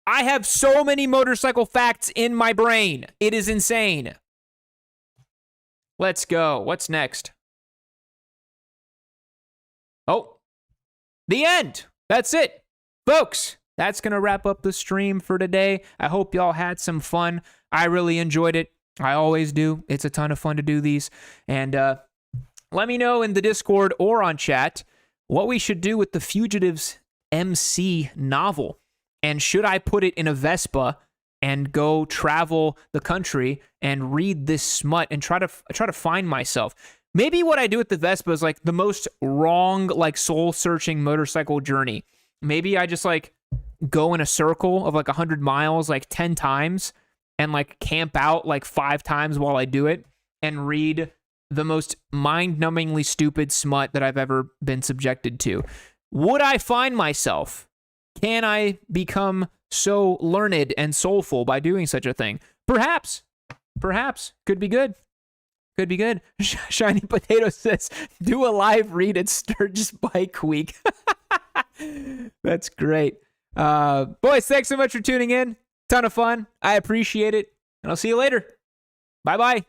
I have so many motorcycle facts in my brain. It is insane. Let's go. What's next? Oh, the end. That's it. Folks, that's going to wrap up the stream for today. I hope y'all had some fun. I really enjoyed it. I always do. It's a ton of fun to do these. And let me know in the Discord or on chat what we should do with the Fugitives MC novel. And should I put it in a Vespa and go travel the country and read this smut and try to find myself? Maybe what I do with the Vespa is like the most wrong, like soul-searching motorcycle journey. Maybe I just like go in a circle of like 100 miles like 10 times and like camp out like 5 times while I do it and read the most mind-numbingly stupid smut that I've ever been subjected to. Would I find myself? Can I become so learned and soulful by doing such a thing? Perhaps. Could be good. Shiny Potato says, do a live read at Sturgis Bike Week. That's great. Boys, thanks so much for tuning in. Ton of fun. I appreciate it. And I'll see you later. Bye-bye.